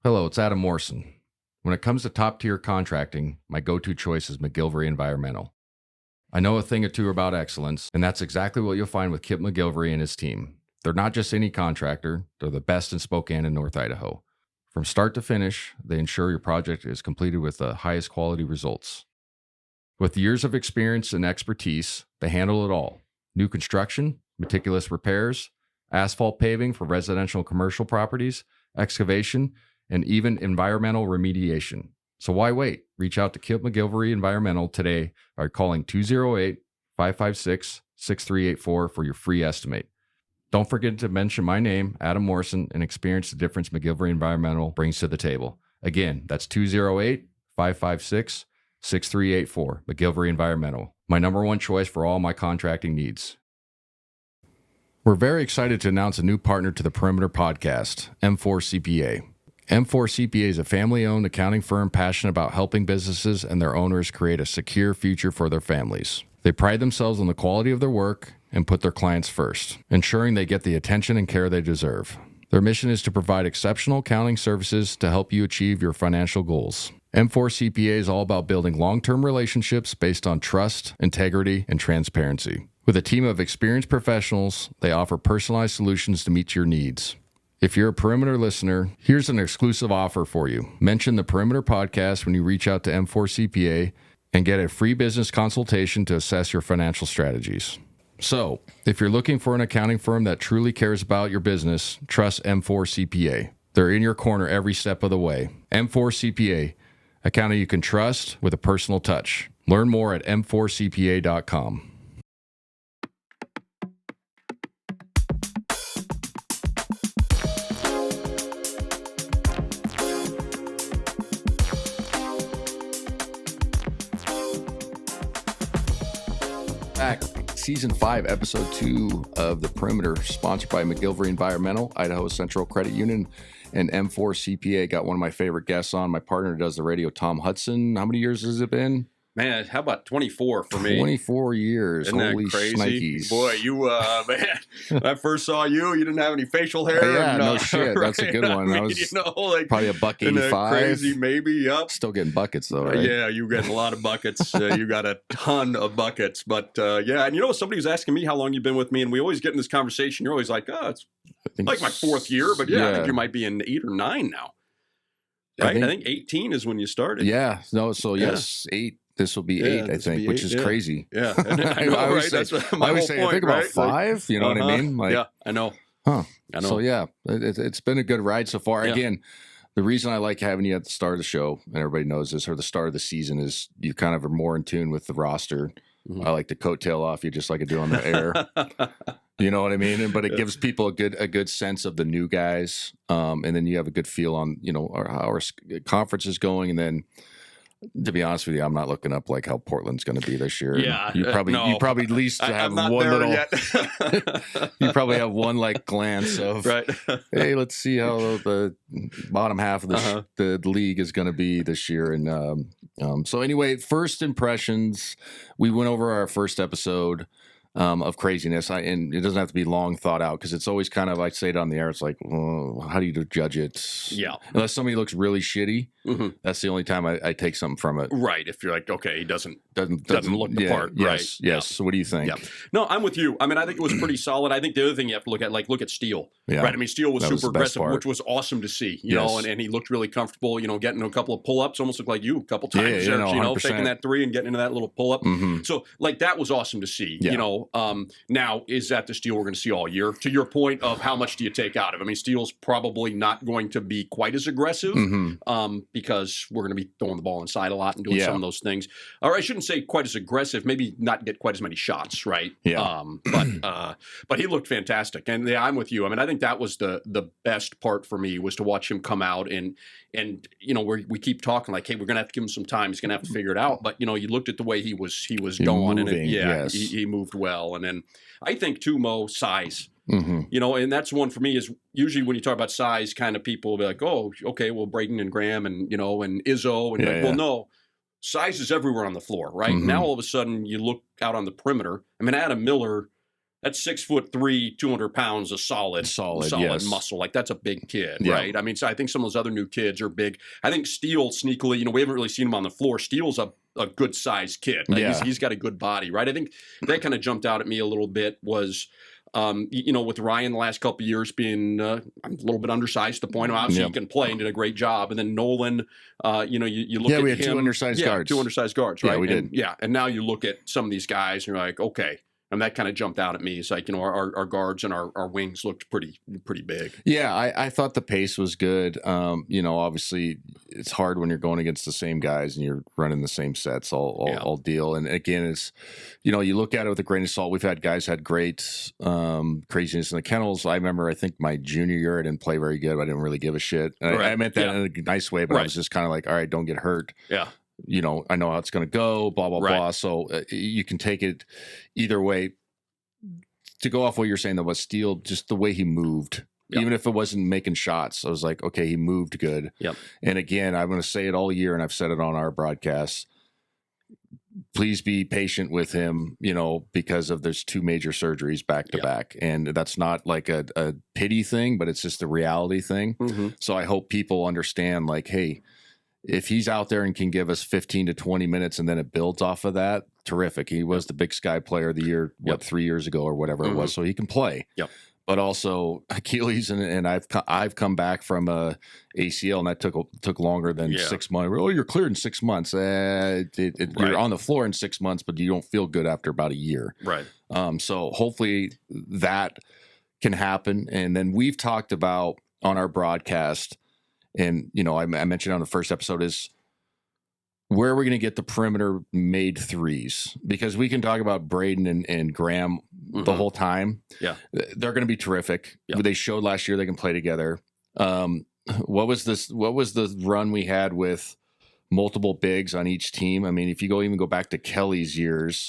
Hello, it's Adam Morrison. When it comes to top-tier contracting, my go-to choice is McGilvery Environmental. I know a thing or two about excellence, and that's exactly what you'll find with Kip McGilvery and his team. They're not just any contractor, they're the best in Spokane and North Idaho. From start to finish, they ensure your project is completed with the highest quality results. With years of experience and expertise, they handle it all. New construction, meticulous repairs, asphalt paving for residential and commercial properties, excavation, and even environmental remediation. So why wait? Reach out to Kip McGilvery Environmental today by calling 208-556-6384 for your free estimate. Don't forget to mention my name, Adam Morrison, and experience the difference McGilvery Environmental brings to the table. Again, that's 208-556-6384, McGilvery Environmental, my number one choice for all my contracting needs. We're very excited to announce a new partner to the Perimeter Podcast, M4 CPA. M4 CPA is a family-owned accounting firm passionate about helping businesses and their owners create a secure future for their families. They pride themselves on the quality of their work and put their clients first, ensuring they get the attention and care they deserve. Their mission is to provide exceptional accounting services to help you achieve your financial goals. M4 CPA is all about building long-term relationships based on trust, integrity, and transparency. With a team of experienced professionals, they offer personalized solutions to meet your needs. If you're a Perimeter listener, here's an exclusive offer for you. Mention the Perimeter Podcast when you reach out to M4 CPA and get a free business consultation to assess your financial strategies. So, if you're looking for an accounting firm that truly cares about your business, trust M4 CPA. They're in your corner every step of the way. M4 CPA, accounting you can trust with a personal touch. Learn more at m4cpa.com. Back, Season 5, Episode 2 of The Perimeter, sponsored by McGilvery Environmental, Idaho Central Credit Union, and M4 CPA. Got one of my favorite guests on. My partner who does the radio, Tom Hudson. How many years has it been? Man, how about 24 for me? 24 years. Isn't Holy that crazy? Shnikes. Boy, you, man, when I first saw you, you didn't have any facial hair. Yeah, no shit. Right? That's a good one. I I mean, was like, probably a buck isn't that 85. crazy, maybe, yep. Still getting buckets, though, right? Yeah, you get a lot of buckets. You got a ton of buckets. But, yeah, and somebody was asking me how long you've been with me, and we always get in this conversation. You're always like, oh, it's like my fourth year. But, yeah, I think you might be in 8 or 9 now. Right? I think 18 is when you started. Yeah. No, so, yes, 8. This will be 8, I think, which is crazy. Yeah. I know, I always right? say, That's my I always whole say, point, I think about right? 5, you know what I mean? Like, yeah, I know. Huh. I know. So, yeah, it's been a good ride so far. Yeah. Again, the reason I like having you at the start of the show, and everybody knows this, or the start of the season, is you kind of are more in tune with the roster. Mhm. I like to coattail off you just like I do on the air. You know what I mean? But it gives people a good sense of the new guys. And then you have a good feel on, how our conference is going. And then, to be honest with you, I'm not looking up like how Portland's going to be this year. Yeah, you probably at least have one little. Yet. You probably have one like glance of, right. Hey, let's see how the bottom half of the league is going to be this year. And so anyway, first impressions. We went over our first episode of craziness, and it doesn't have to be long thought out because it's always kind of, I say it on the air, it's like, well, how do you judge it? Yeah. Unless somebody looks really shitty, that's the only time I take something from it. Right. If you're like, okay, he doesn't look the part. Yes, right. yes. Yeah. So what do you think? Yeah. No, I'm with you. I mean, I think it was pretty solid. I think the other thing you have to look at, look at Steele. Yeah. Right. I mean, Steele was That was super the best aggressive, part. which was awesome to see, you know, and he looked really comfortable, getting a couple of pull-ups, almost looked like you a couple times, Yeah, no, 100%. faking that 3 and getting into that little pull-up. Mhm. So, like, that was awesome to see, Yeah. Now, is that the Steele we're going to see all year? To your point of how much do you take out of it? I mean, Steele's probably not going to be quite as aggressive because we're going to be throwing the ball inside a lot and doing some of those things. Or I shouldn't say quite as aggressive, maybe not get quite as many shots, right? Yeah. But he looked fantastic. And yeah, I'm with you. I mean, I think that was the best part for me was to watch him come out and we keep talking like, hey, we're going to have to give him some time. He's going to have to figure it out. But, you looked at the way he was going moving, and he moved well. And then I think too, Mo, size. Mm-hmm. And that's one for me is usually when you talk about size, kind of people will be like, oh, okay, well, Braden and Graham and, and Izzo. And well, no, size is everywhere on the floor, right? Mm-hmm. Now, all of a sudden, you look out on the perimeter. I mean, Adam Miller That's 6'3", 200 pounds of solid yes. muscle. Like, that's a big kid, Yeah. right? I mean, so I think some of those other new kids are big. I think Steele sneakily, we haven't really seen him on the floor. Steele's a good sized kid. Like, he's got a good body, right? I think that kind of jumped out at me a little bit was, with Ryan the last couple of years being a little bit undersized to the point of obviously he can play and did a great job. And then Nolan, you look at we had him. two undersized guards. Two undersized guards, right? Yeah, we did. And now you look at some of these guys and you're like, okay. And that kind of jumped out at me. It's like, our guards and our wings looked pretty big. Yeah, I thought the pace was good. Obviously it's hard when you're going against the same guys and you're running the same sets all deal. And again, it's, you look at it with a grain of salt. We've had guys had great craziness in the kennels. I remember, I think my junior year, I didn't play very good. I didn't really give a shit. I meant that in a nice way, but I was just kind of like, all right, don't get hurt. Yeah. I know how it's going to go, blah, blah, blah. So you can take it either way. To go off what you're saying, though, about Steele, just the way he moved, even if it wasn't making shots, I was like, okay, he moved good. Yep. And again, I'm going to say it all year, and I've said it on our broadcast. Please be patient with him, because of there's 2 major surgeries back to back. And that's not like a pity thing, but it's just a reality thing. Mm-hmm. So I hope people understand, like, hey, if he's out there and can give us 15 to 20 minutes and then it builds off of that, terrific. He was the Big Sky Player of the Year, 3 years ago or whatever it was, so he can play. Yep. But also Achilles, and I've come back from a ACL, and that took longer than 6 months. Oh, you're cleared in 6 months. You're on the floor in 6 months, but you don't feel good after about a year. Right. So hopefully that can happen. And then we've talked about on our broadcast, and, I mentioned on the first episode, is where are we going to get the perimeter made threes? Because we can talk about Braden and Graham the whole time. Yeah. They're going to be terrific. Yeah. They showed last year they can play together. What was the run we had with multiple bigs on each team? I mean, if you even go back to Kelly's years,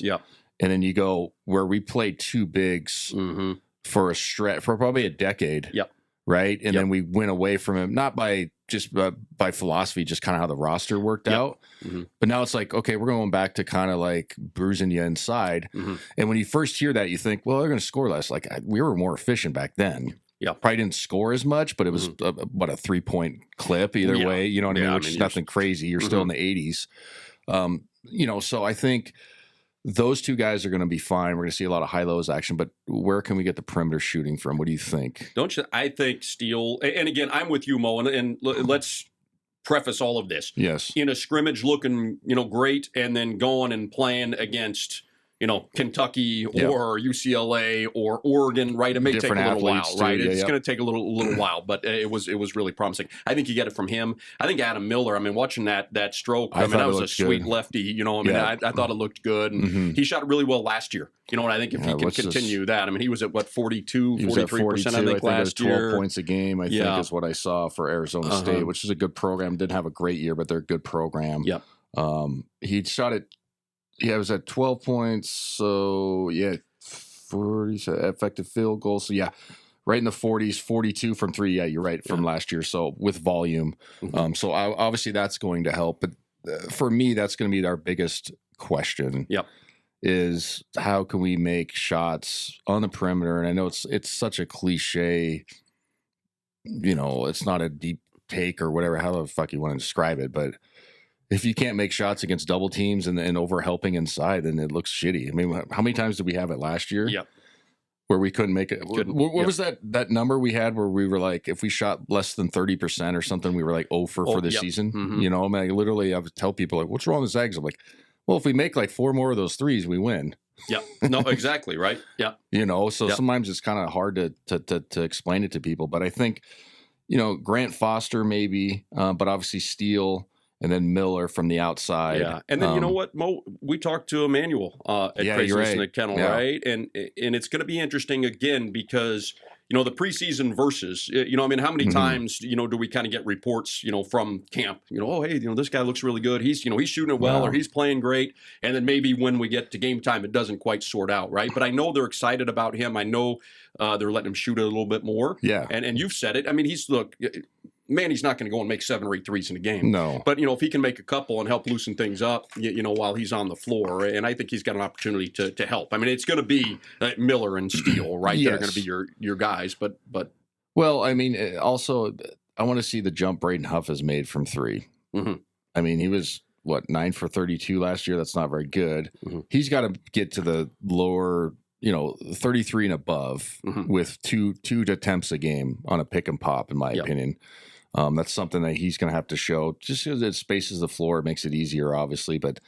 and then you go where we played 2 bigs for probably a decade. Yep. Right. And then we went away from him, not by philosophy, just kind of how the roster worked out. Mm-hmm. But now it's like, okay, we're going back to kind of like bruising you inside. Mm-hmm. And when you first hear that, you think, well, they're going to score less. Like, we were more efficient back then. Yeah. Probably didn't score as much, but it was a 3-point clip either way. You know what I mean? Which is nothing crazy. You're still in the 80s. So I think those 2 guys are going to be fine. We're going to see a lot of high-lows action, but where can we get the perimeter shooting from? What do you think? Don't you? I think Steele, and again, I'm with you, Mo, and let's preface all of this. Yes. In a scrimmage looking, great, and then going and playing against, Kentucky or UCLA or Oregon, right? It may take a little while, right? It's going to take a little while, but it was really promising. I think you get it from him. I think Adam Miller, watching that stroke, that was a sweet lefty, I thought it looked good. And he shot it really well last year. And I think if he can continue that, he was at 43%, I think last year. 12 points a game, I think is what I saw for Arizona State, which is a good program. Didn't have a great year, but they're a good program. Yep. He shot it. Yeah, it was at 12 points. So, 40 effective field goals. So, right in the 40s, 42 from 3. Yeah, you're right, from last year. So, with volume. So, obviously, that's going to help. But for me, that's going to be our biggest question. Yep. Is how can we make shots on the perimeter? And I know it's such a cliche, it's not a deep take or whatever, how the fuck you want to describe it, but if you can't make shots against double teams and over helping inside, then it looks shitty. How many times did we have it last year? Yep. Where we couldn't make it. What was that number we had where we were like, if we shot less than 30% or something, we were like 0 for the season? Mm-hmm. Literally, I would tell people, like, what's wrong with Zags? I'm like, well, if we make like 4 more of those threes, we win. Yeah. No, exactly. Right. Yeah. Sometimes it's kind of hard to explain it to people, but I think, Grant Foster maybe, but obviously Steele, and then Miller from the outside. Yeah. And then you know what, Mo? We talked to Emmanuel at PRESEASON in the kennel, right? And it's going to be interesting again because, the preseason versus, how many times, do we kind of get reports, from camp, oh, hey, this guy looks really good. He's, he's shooting it well or he's playing great. And then maybe when we get to game time, it doesn't quite sort out, right? But I know they're excited about him. I know they're letting him shoot it a little bit more. Yeah. And you've said it. Manny's not going to go and make 7 or 8 threes in a game. No. But, if he can make a couple and help loosen things up, while he's on the floor, and I think he's got an opportunity to help. I mean, it's going to be Miller and Steele, right? Yes. That are going to be your guys. But Well, I mean, also, I want to see the jump Braden Huff has made from 3. Mm-hmm. I mean, he was, 9 for 32 last year? That's not very good. Mm-hmm. He's got to get to the lower, 33 and above with two attempts a game on a pick and pop, in my opinion. That's something that he's going to have to show. Just because it spaces the floor, it makes it easier, obviously. But,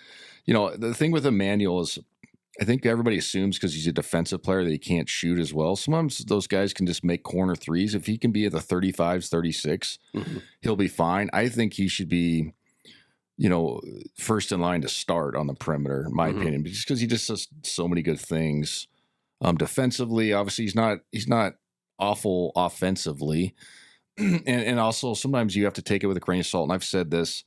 the thing with Emmanuel is, I think everybody assumes because he's a defensive player that he can't shoot as well. Sometimes those guys can just make corner threes. If he can be at the 35s, 36, he'll be fine. I think he should be, first in line to start on the perimeter, in my opinion, just because he just does so many good things. Defensively, obviously, he's not awful offensively. And also sometimes you have to take it with a grain of salt. And I've said this,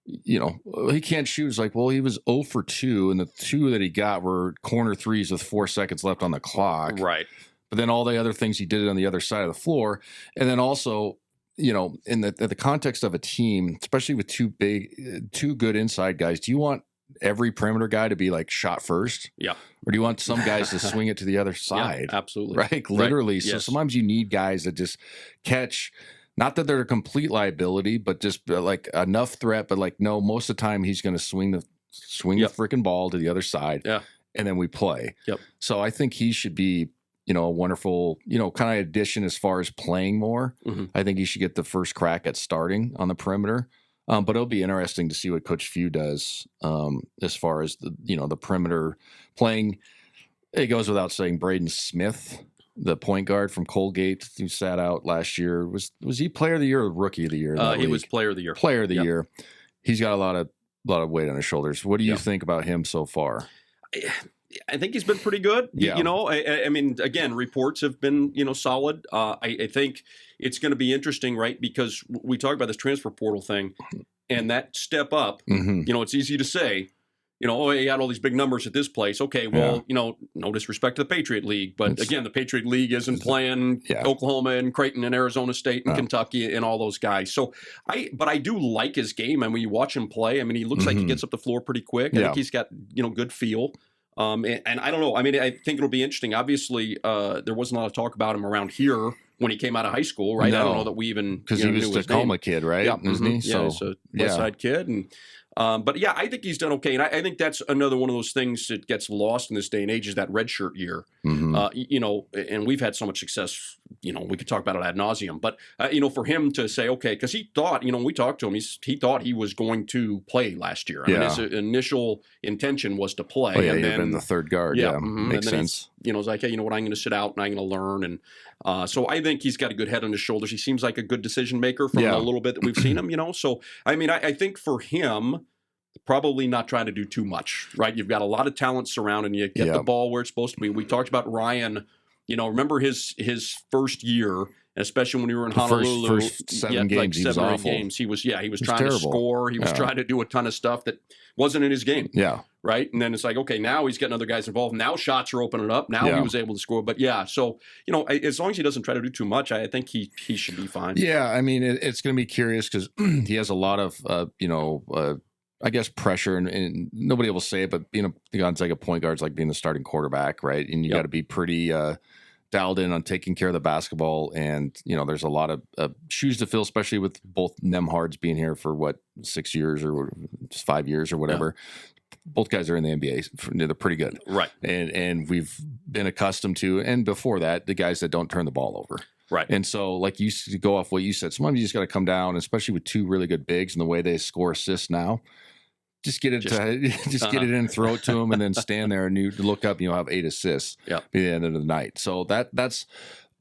he can't shoot. It's like, well, he was 0 for 2, and the 2 that he got were corner threes with 4 seconds left on the clock. Right. But then all the other things he did on the other side of the floor. And then also, in the context of a team, especially with two good inside guys, do you want every perimeter guy to be like shot first? Yeah. Or do you want some guys to swing it to the other side? Yeah, absolutely. Right? Literally. Right. So Yes. sometimes you need guys that just catch, not that they're a complete liability, but just like enough threat, but like, no, most of the time he's going to swing the freaking ball to the other side. Yeah. And then we play. Yep. So I think he should be, a wonderful, kind of addition as far as playing more. I think he should get the first crack at starting on the perimeter. But it'll be interesting to see what Coach Few does as far as the perimeter playing. It goes without saying, Braden Smith, the point guard from Colgate, who sat out last year, was he Player of the Year or Rookie of the Year? He was Player of the Year. Player of the Year. He's got a lot of weight on his shoulders. What do you think about him so far? I think he's been pretty good. Yeah. I mean, again, reports have been, solid. I think it's going to be interesting, right? Because we talk about this transfer portal thing and that step up, it's easy to say, you got all these big numbers at this place. Okay, well, no disrespect to the Patriot League, but again, the Patriot League isn't playing Oklahoma and Creighton and Arizona State and Kentucky and all those guys. So but I do like his game. And when you watch him play, I mean, he looks like he gets up the floor pretty quick. I think he's got, good feel. And I don't know. I mean, I think it'll be interesting. Obviously, there wasn't a lot of talk about him around here when he came out of high school, right? No. I don't know that we even because he was a Tacoma kid, right? Yeah, Isn't he? So he's a West Side kid, and but yeah, I think he's done okay. And I think that's another one of those things that gets lost in this day and age is that redshirt year. And we've had so much success. We could talk about it ad nauseum, but for him to say, okay, because he thought, when we talked to him, he thought he was going to play last year. I mean, his initial intention was to play. Oh, yeah, and then been the third guard. Yeah, makes sense. It's like, hey, what, I'm going to sit out and I'm going to learn. And so I think he's got a good head on his shoulders. He seems like a good decision maker from the little bit that we've seen him, So, I mean, I think for him, probably not trying to do too much, right? You've got a lot of talent surrounding you. Get the ball where it's supposed to be. We talked about Ryan, remember his first year, especially when we were in Honolulu. First 7 games, like he was 7 or 8 awful. games. He was trying terrible. to score. He was trying to do a ton of stuff that wasn't in his game. Yeah. Right. And then it's like, okay, now he's getting other guys involved. Now shots are opening up. Now he was able to score. But so, as long as he doesn't try to do too much, I think he should be fine. Yeah. I mean, it's going to be curious because he has a lot of, I guess pressure and nobody will say it, but being a Gonzaga point guard is like being the starting quarterback, right? And you got to be pretty dialed in on taking care of the basketball. And, there's a lot of shoes to fill, especially with both Nemhards being here for 6 years or just 5 years or whatever. Both guys are in the NBA. They're pretty good. Right. And we've been accustomed to, and before that, the guys that don't turn the ball over. Right. And so, like you go off what you said, sometimes you just got to come down, especially with 2 really good bigs and the way they score assists now. Just get it get it in and throw it to him and then stand there and you look up and you'll have 8 assists by the end of the night. So that's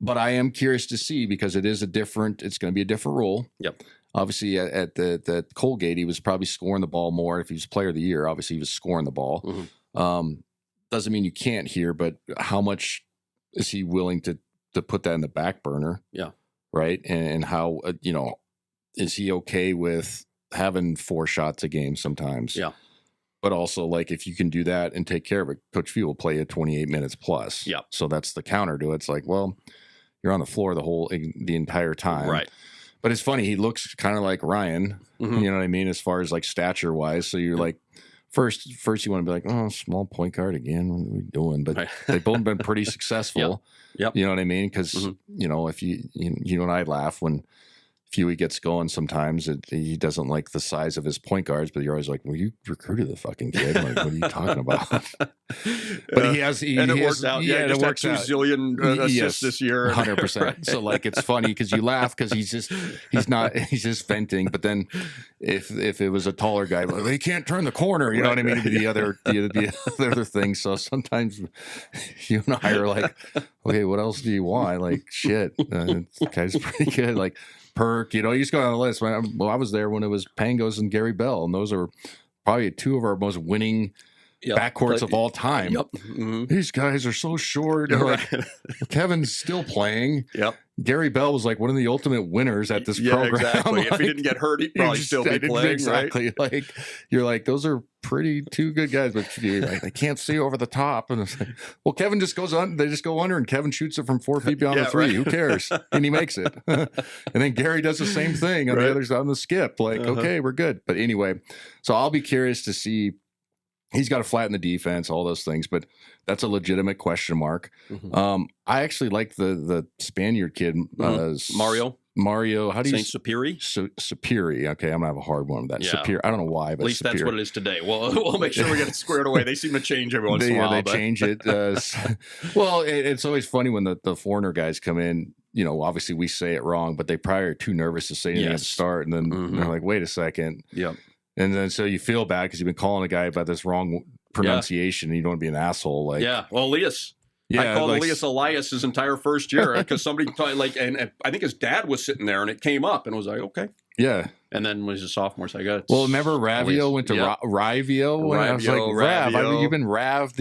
but I am curious to see because it's going to be a different role. Yep. Obviously at the Colgate, he was probably scoring the ball more. If he was Player of the Year, obviously he was scoring the ball. Doesn't mean you can't hear, but how much is he willing to put that in the back burner? Yeah. Right. And how, is he okay with having 4 shots a game sometimes? Yeah. But also, like, if you can do that and take care of it, Coach Few will play you 28 minutes plus. Yeah. So that's the counter to it. It's like, well, you're on the floor the entire time. Right. But it's funny. He looks kind of like Ryan. Mhm. You know what I mean, as far as like stature wise. So you're like, first you want to be like, oh, small point guard again. What are we doing? But Right. they've both been pretty successful. Yep. You know what I mean? Because Mhm. you know, if you and I laugh when Huey gets going sometimes. He doesn't like the size of his point guards, but you're always like, well, you recruited the fucking kid. Like, what are you talking about? But he has, and it worked out. Yeah, it just had 2 zillion assists this year. 100%. Right. So like, it's funny because you laugh because he's just venting. But then if it was a taller guy, like, he can't turn the corner. You know what I mean? The other thing. So sometimes you and I are like, okay, what else do you want? Like, shit, this guy's pretty good. Like, Perk, you know, you just go on the list. Well, I was there when it was Pangos and Gary Bell, and those are probably two of our most winning backcourts of all time. Yep. Mm-hmm. These guys are so short. Like, Kevin's still playing. Yep. Gary Bell was like one of the ultimate winners at this program. Exactly. Like, if he didn't get hurt, he'd probably still be playing. Exactly. Right? Like, you're like, those are two good guys, but like, they can't see over the top. And it's like, well, Kevin just goes on. They just go under, and Kevin shoots it from 4 feet beyond the three. Right. Who cares? And he makes it. And then Gary does the same thing on the other side on the skip. Like, okay, we're good. But anyway, so I'll be curious to see. He's got to flatten the defense, all those things, but that's a legitimate question mark. Mm-hmm. I actually like the Spaniard kid, Mario. How do you say Sapiri? Sapiri. Okay, I'm gonna have a hard one with that. Yeah. Sapiri. I don't know why, but at least Sapiri. That's what it is today. Well, we'll make sure we get it squared away. They seem to change every once in a while. They change it. Well, it's always funny when the foreigner guys come in. You know, obviously we say it wrong, but they probably are too nervous to say anything at the start, and then they're like, "Wait a second." Yeah. And then so you feel bad because you've been calling a guy about this wrong pronunciation, and you don't want to be an asshole. Like, well, Elias. I called Elias his entire first year because somebody and I think his dad was sitting there, and it came up, and was like, okay. Yeah. And then when he was a sophomore, so I got. Well, remember Ravio went to Rivio? I was like, Rav, you've been Rav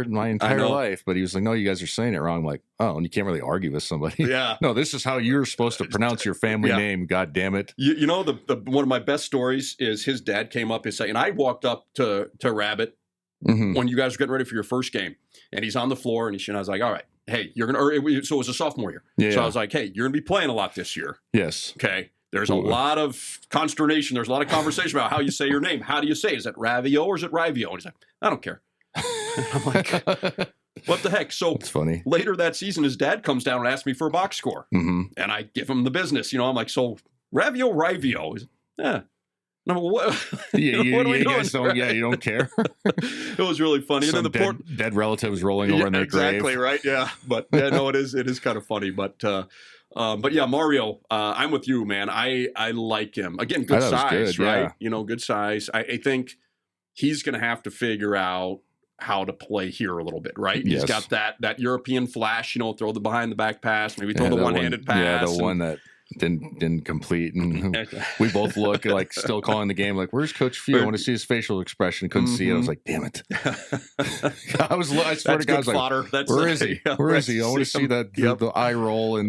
my entire life. But he was like, no, you guys are saying it wrong. I'm like, oh, and you can't really argue with somebody. Yeah. No, this is how you're supposed to pronounce your family name. God damn it. You know, the one of my best stories is his dad came up and I walked up to Rabbit when you guys were getting ready for your first game, and he's on the floor, and I was like, all right, hey, you're gonna. So it was a sophomore year. Yeah. So I was like, hey, you're gonna be playing a lot this year. Yes. Okay. There's a lot of consternation. There's a lot of conversation about how you say your name. How do you say it? Is it Ravio or is it Rivio? And he's like, I don't care. I'm like, what the heck? So it's funny. Later that season, his dad comes down and asks me for a box score. And I give him the business. You know, I'm like, so Ravio, Rivio? He's like, No, what? What are we doing? You don't care. It was really funny. Some and then dead relatives rolling over in their grave. Exactly right. Yeah, but no, it is kind of funny. But yeah, Mario, I'm with you, man. I like him. Again, good size, right? Yeah. You know, good size. I think he's going to have to figure out how to play here a little bit, right? Yes. He's got that European flash, you know, throw the behind the back pass, maybe throw the one-handed pass. Yeah, the one that didn't complete, and we both look like still calling the game like, where's Coach Few? I want to see his facial expression. Couldn't see it. I was like, damn it. I swear to God, I was like, where is he? Where is he? I want to see that the eye roll and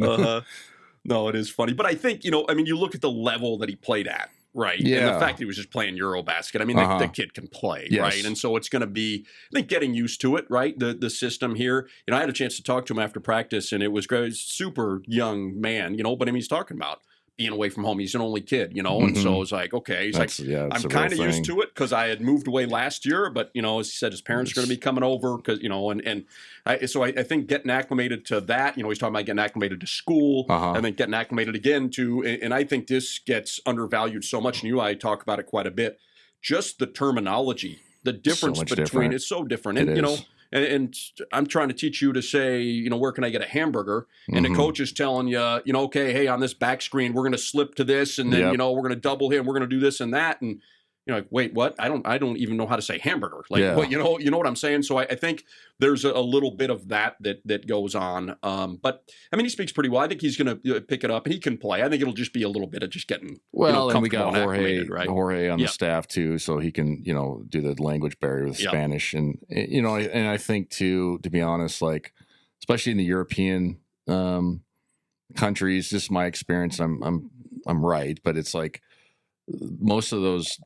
no, it is funny. But I think, you know, I mean, you look at the level that he played at, right? Yeah. And the fact that he was just playing Eurobasket. I mean, the kid can play, right? And so it's going to be, I think, getting used to it, right? The system here. You know, I had a chance to talk to him after practice, and it was great. Super young man, you know, but I mean, he's talking about being away from home. He's an only kid, you know, and so it was like, okay. He's I'm kind of used to it because I had moved away last year, but, you know, as he said, his parents are going to be coming over because, you know, so I think getting acclimated to that, you know, he's talking about getting acclimated to school and then getting acclimated again to, and I think this gets undervalued so much, and you and I talk about it quite a bit, just the terminology, the difference between, it's so different. And, you know, and I'm trying to teach you to say, you know, where can I get a hamburger? And the coach is telling you, you know, okay, hey, on this back screen, we're going to slip to this, and then, you know, we're going to double him, we're going to do this and that. And you're like, wait, what? I don't even know how to say hamburger. Like, what, you know what I'm saying? So I think there's a little bit of that goes on. But I mean, he speaks pretty well. I think he's going to pick it up, and he can play. I think it'll just be a little bit of just getting and we got Jorge on the staff too, so he can, you know, do the language barrier with Spanish, and you know, and I think too, to be honest, like especially in the European countries, just my experience, I'm right, but it's like most of those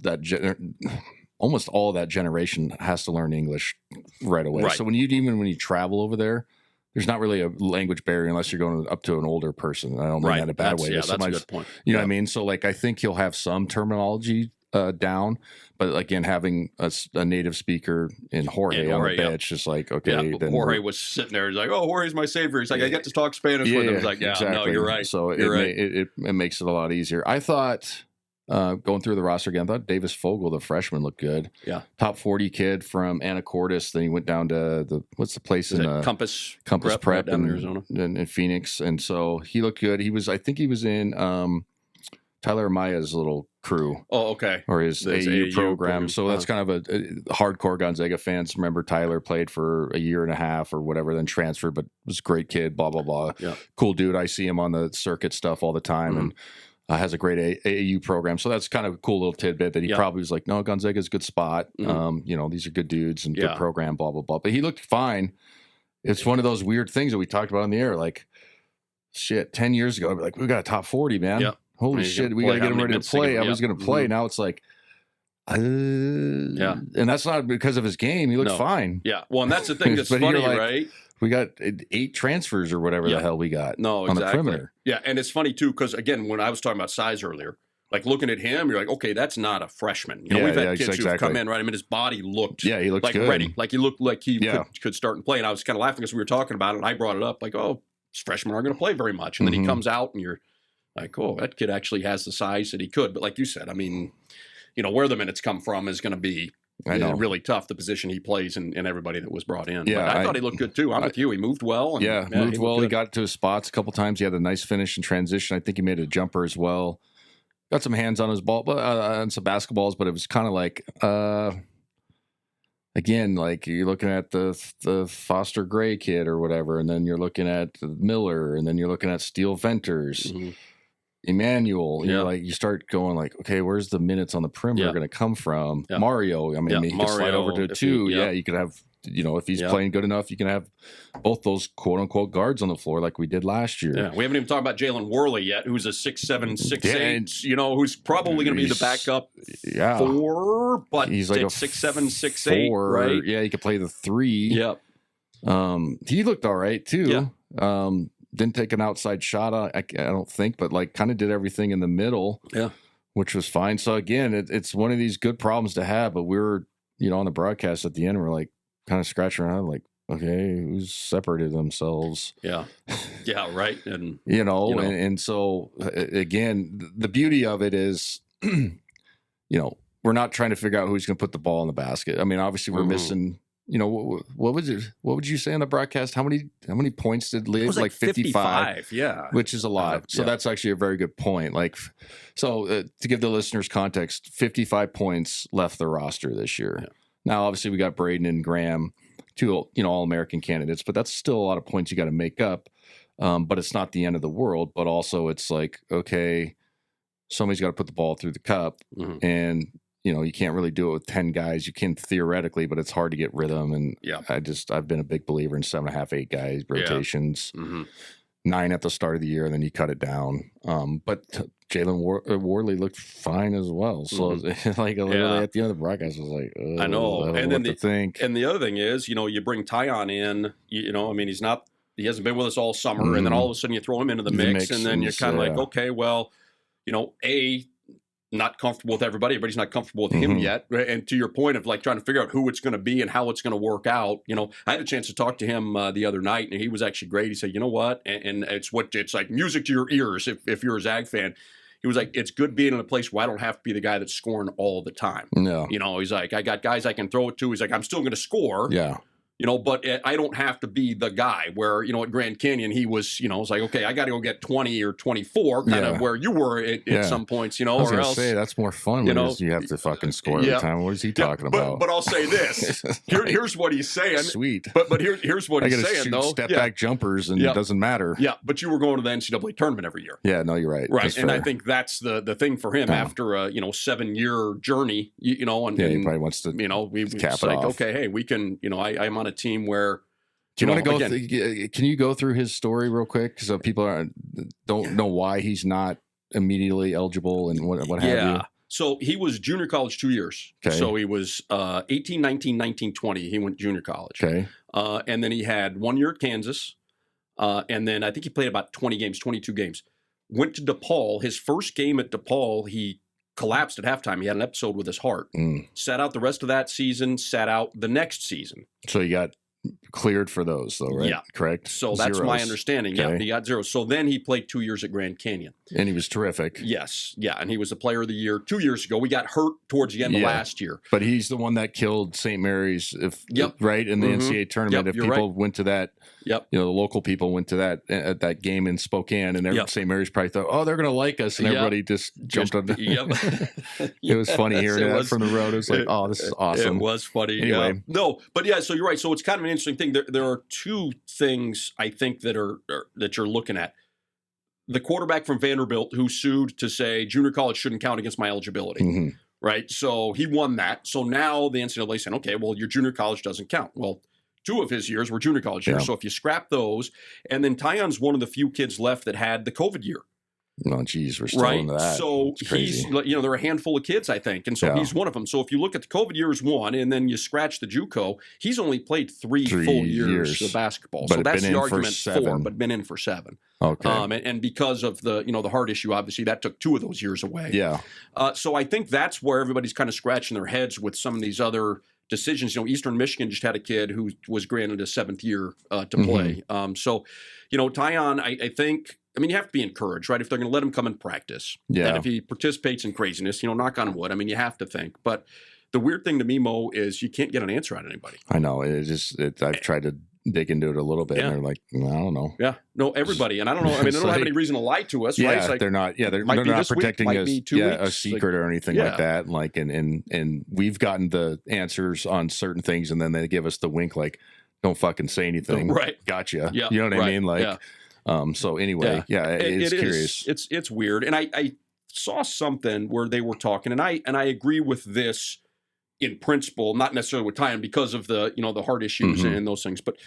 almost all of that generation has to learn English right away. Right. So when you travel over there, there's not really a language barrier unless you're going up to an older person. I don't mean that in a bad way. That's a good point. You know what I mean? So like, I think he'll have some terminology down, but again, having a native speaker in Jorge on the bench, just like, okay. Then Jorge was sitting there. He's like, oh, Jorge's my savior. He's like, I get to talk Spanish with him. He's like, exactly. No, you're right. So it makes it a lot easier. I thought, going through the roster again, I thought Davis Fogel, the freshman, looked good. Yeah. Top 40 kid from Anacortes. Then he went down to what's the place in Compass Prep down in Arizona. In Phoenix. And so he looked good. I think he was in Tyler Maya's little crew. Oh, okay. Or his AU program. So that's kind of a hardcore Gonzaga fans. Remember, Tyler played for a year and a half or whatever, then transferred, but was a great kid, blah, blah, blah. Yeah. Cool dude. I see him on the circuit stuff all the time. And has a great AAU program. So that's kind of a cool little tidbit that he probably was like, no, Gonzaga's a good spot. You know, these are good dudes and good program, blah, blah, blah. But he looked fine. It's one of those weird things that we talked about on the air. Like, shit, 10 years ago, I'd be like, we got a top 40, man. Yeah. Holy shit, we got to get him ready to play. I was going to play. Now it's like, and that's not because of his game. He looked fine. Yeah. Well, and that's the thing that's funny, like, right? We got 8 transfers or whatever the hell we got on the perimeter. Yeah, and it's funny, too, because, again, when I was talking about size earlier, like, looking at him, you're like, okay, that's not a freshman. You know, we've had kids who've come in, right? I mean, his body looked he looked like good. Ready. Like, he looked like he could start and play. And I was kind of laughing because we were talking about it, and I brought it up, like, oh, freshmen aren't going to play very much. And then he comes out, and you're like, oh, that kid actually has the size that he could. But like you said, I mean, you know, where the minutes come from is going to be really tough, the position he plays and everybody that was brought in. Yeah, but I thought he looked good, too. I'm with you. He moved well. And, moved well. He got to his spots a couple times. He had a nice finish in transition. I think he made a jumper as well. Got some hands on his ball, but on some basketballs, but it was kind of like, again, like you're looking at the Foster Gray kid or whatever, and then you're looking at Miller, and then you're looking at Steel Venters, Emmanuel. You're like, you start going like, okay, where's the minutes on the perimeter going to come from? Mario. I mean, he could slide over to 2. You could have, you know, if he's playing good enough, you can have both those quote unquote guards on the floor like we did last year. Yeah, we haven't even talked about Jalen Worley yet, who's a 6'7", 6'8", you know, who's probably going to be the backup 4, but he's like a 6'7", 6'8", right? Yeah, he could play the 3. Yep. He looked all right too. Yeah. Didn't take an outside shot, I don't think, but like kind of did everything in the middle. Yeah, which was fine. So again, it's one of these good problems to have. But we're, you know, on the broadcast at the end, we're like kind of scratching around, like, okay, who's separated themselves? Yeah, right. And you know. And so again, the beauty of it is, you know, we're not trying to figure out who's going to put the ball in the basket. I mean, obviously, we're missing. You know, what was it? What would you say on the broadcast? How many points did Lee? It was like 55. Yeah, which is a lot. So that's actually a very good point. Like, so to give the listeners context, 55 points left the roster this year. Yeah. Now, obviously, we got Braden and Graham, 2 All-American candidates, but that's still a lot of points you got to make up. But it's not the end of the world. But also, it's like, okay, somebody's got to put the ball through the cup, and you know, you can't really do it with 10 guys. You can theoretically, but it's hard to get rhythm. And I've been a big believer in 7.5, 8 guys rotations, 9 at the start of the year, and then you cut it down. But Jalen Worley looked fine as well. So like literally at the end of the broadcast, I was like, I know. And then and the other thing is, you know, you bring Tyon in. You know, I mean, he hasn't been with us all summer, and then all of a sudden you throw him into the mix, and then you're kind of like, okay, well, you know, not comfortable with everybody. Everybody's not comfortable with him yet. And to your point of like trying to figure out who it's going to be and how it's going to work out, you know, I had a chance to talk to him the other night, and he was actually great. He said, you know what? And it's like music to your ears if you're a Zag fan. He was like, it's good being in a place where I don't have to be the guy that's scoring all the time. No. You know, he's like, I got guys I can throw it to. He's like, I'm still going to score. Yeah. You know, but I don't have to be the guy where, you know, at Grand Canyon, he was, you know, it's like, okay, I got to go get 20 or 24, kind of where you were at some points, you know, or else. Say, that's more fun when you have to fucking score every time. What is he talking about? But I'll say this. Here's what he's saying. Sweet. But here's what he's saying, though. Step back jumpers, and it doesn't matter. Yeah, but you were going to the NCAA tournament every year. Yeah, no, you're right. Right, and I think that's the thing for him after a, 7-year journey, you know. And he probably wants to, you know, it's like, okay, hey, we can, you know, I'm on a team where, do you want to go? Can you go through his story real quick? Because people don't know why he's not immediately eligible and what have you. So he was junior college 2 years. Okay. So he was 18, 19, 19, 20. He went junior college. Okay. And then he had 1 year at Kansas. And then I think he played about 20 games, 22 games. Went to DePaul. His first game at DePaul, he collapsed at halftime. He had an episode with his heart. Sat out the rest of that season, sat out the next season. So you got cleared for those, though, right? Yeah. Correct? So that's my understanding. Okay. Yeah, he got 0. So then he played 2 years at Grand Canyon. And he was terrific. Yes. Yeah, and he was the player of the year 2 years ago. We got hurt towards the end of last year. But he's the one that killed St. Mary's, right, in the NCAA tournament. If people went to that, the local people went to that game in Spokane, and St. Mary's probably thought, oh, they're going to like us, and everybody just jumped on. It was funny hearing that from the road. It was like, oh, this is awesome. It was funny. Anyway. No, but so you're right. So it's kind of an interesting thing. There are two things I think that you're looking at. The quarterback from Vanderbilt who sued to say junior college shouldn't count against my eligibility, right? So he won that. So now the NCAA saying, okay, well, your junior college doesn't count. Well, 2 of his years were junior college years. So if you scrap those, and then Tyon's one of the few kids left that had the COVID year. Oh, geez, we're still in that. So he's, there are a handful of kids, I think, and so he's one of them. So if you look at the COVID years 1, and then you scratch the JUCO, he's only played 3 full years of basketball. But so that's the argument 4, but been in for 7. Okay. And because of the the heart issue, obviously that took 2 of those years away. Yeah. So I think that's where everybody's kind of scratching their heads with some of these other decisions. Eastern Michigan just had a kid who was granted a 7th year to play. So Tyon, I think. I mean, you have to be encouraged, right? If they're going to let him come and practice, and if he participates in craziness, knock on wood. I mean, you have to think. But the weird thing to me, Mo, is you can't get an answer out of anybody. I know. I've tried to dig into it a little bit, and they're like, I don't know. Yeah, no, everybody, and I don't know. I mean, they don't have any reason to lie to us, right? It's like, they're not. Yeah, they're not protecting us. A secret or anything like that. Like, and we've gotten the answers on certain things, and then they give us the wink, like, don't fucking say anything. Right? Gotcha. Yeah. You know what I mean? Like. Yeah. So anyway, it's curious. It's weird. And I saw something where they were talking, and I agree with this in principle, not necessarily with Tyon because of the, the heart issues and those things, but it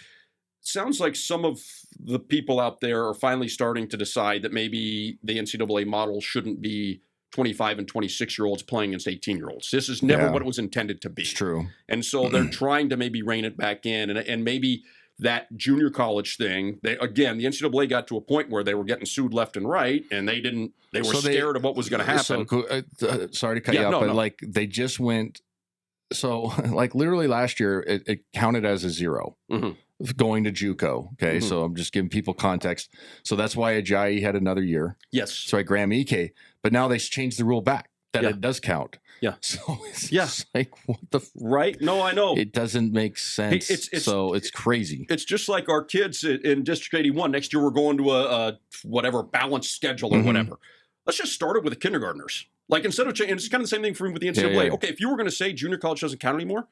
sounds like some of the people out there are finally starting to decide that maybe the NCAA model shouldn't be 25 and 26-year-olds playing against 18-year-olds. This is never what it was intended to be. It's true. And so they're trying to maybe rein it back in, and maybe that junior college thing, the NCAA got to a point where they were getting sued left and right, and they were scared of what was going to happen. So, sorry to cut you off, but like they just went, so like literally last year, it counted as a 0 going to JUCO. Okay. So I'm just giving people context. So that's why Ajayi had another year. Yes. So Graham Ike, but now they changed the rule back that it does count. Yeah. So it's just like, what the right? No, I know. It doesn't make sense. It's crazy. It's just like our kids in District 81. Next year, we're going to a whatever balanced schedule or whatever. Let's just start it with the kindergartners. Like instead of changing, it's kind of the same thing for me with the NCAA. Okay, if you were going to say junior college doesn't count anymore,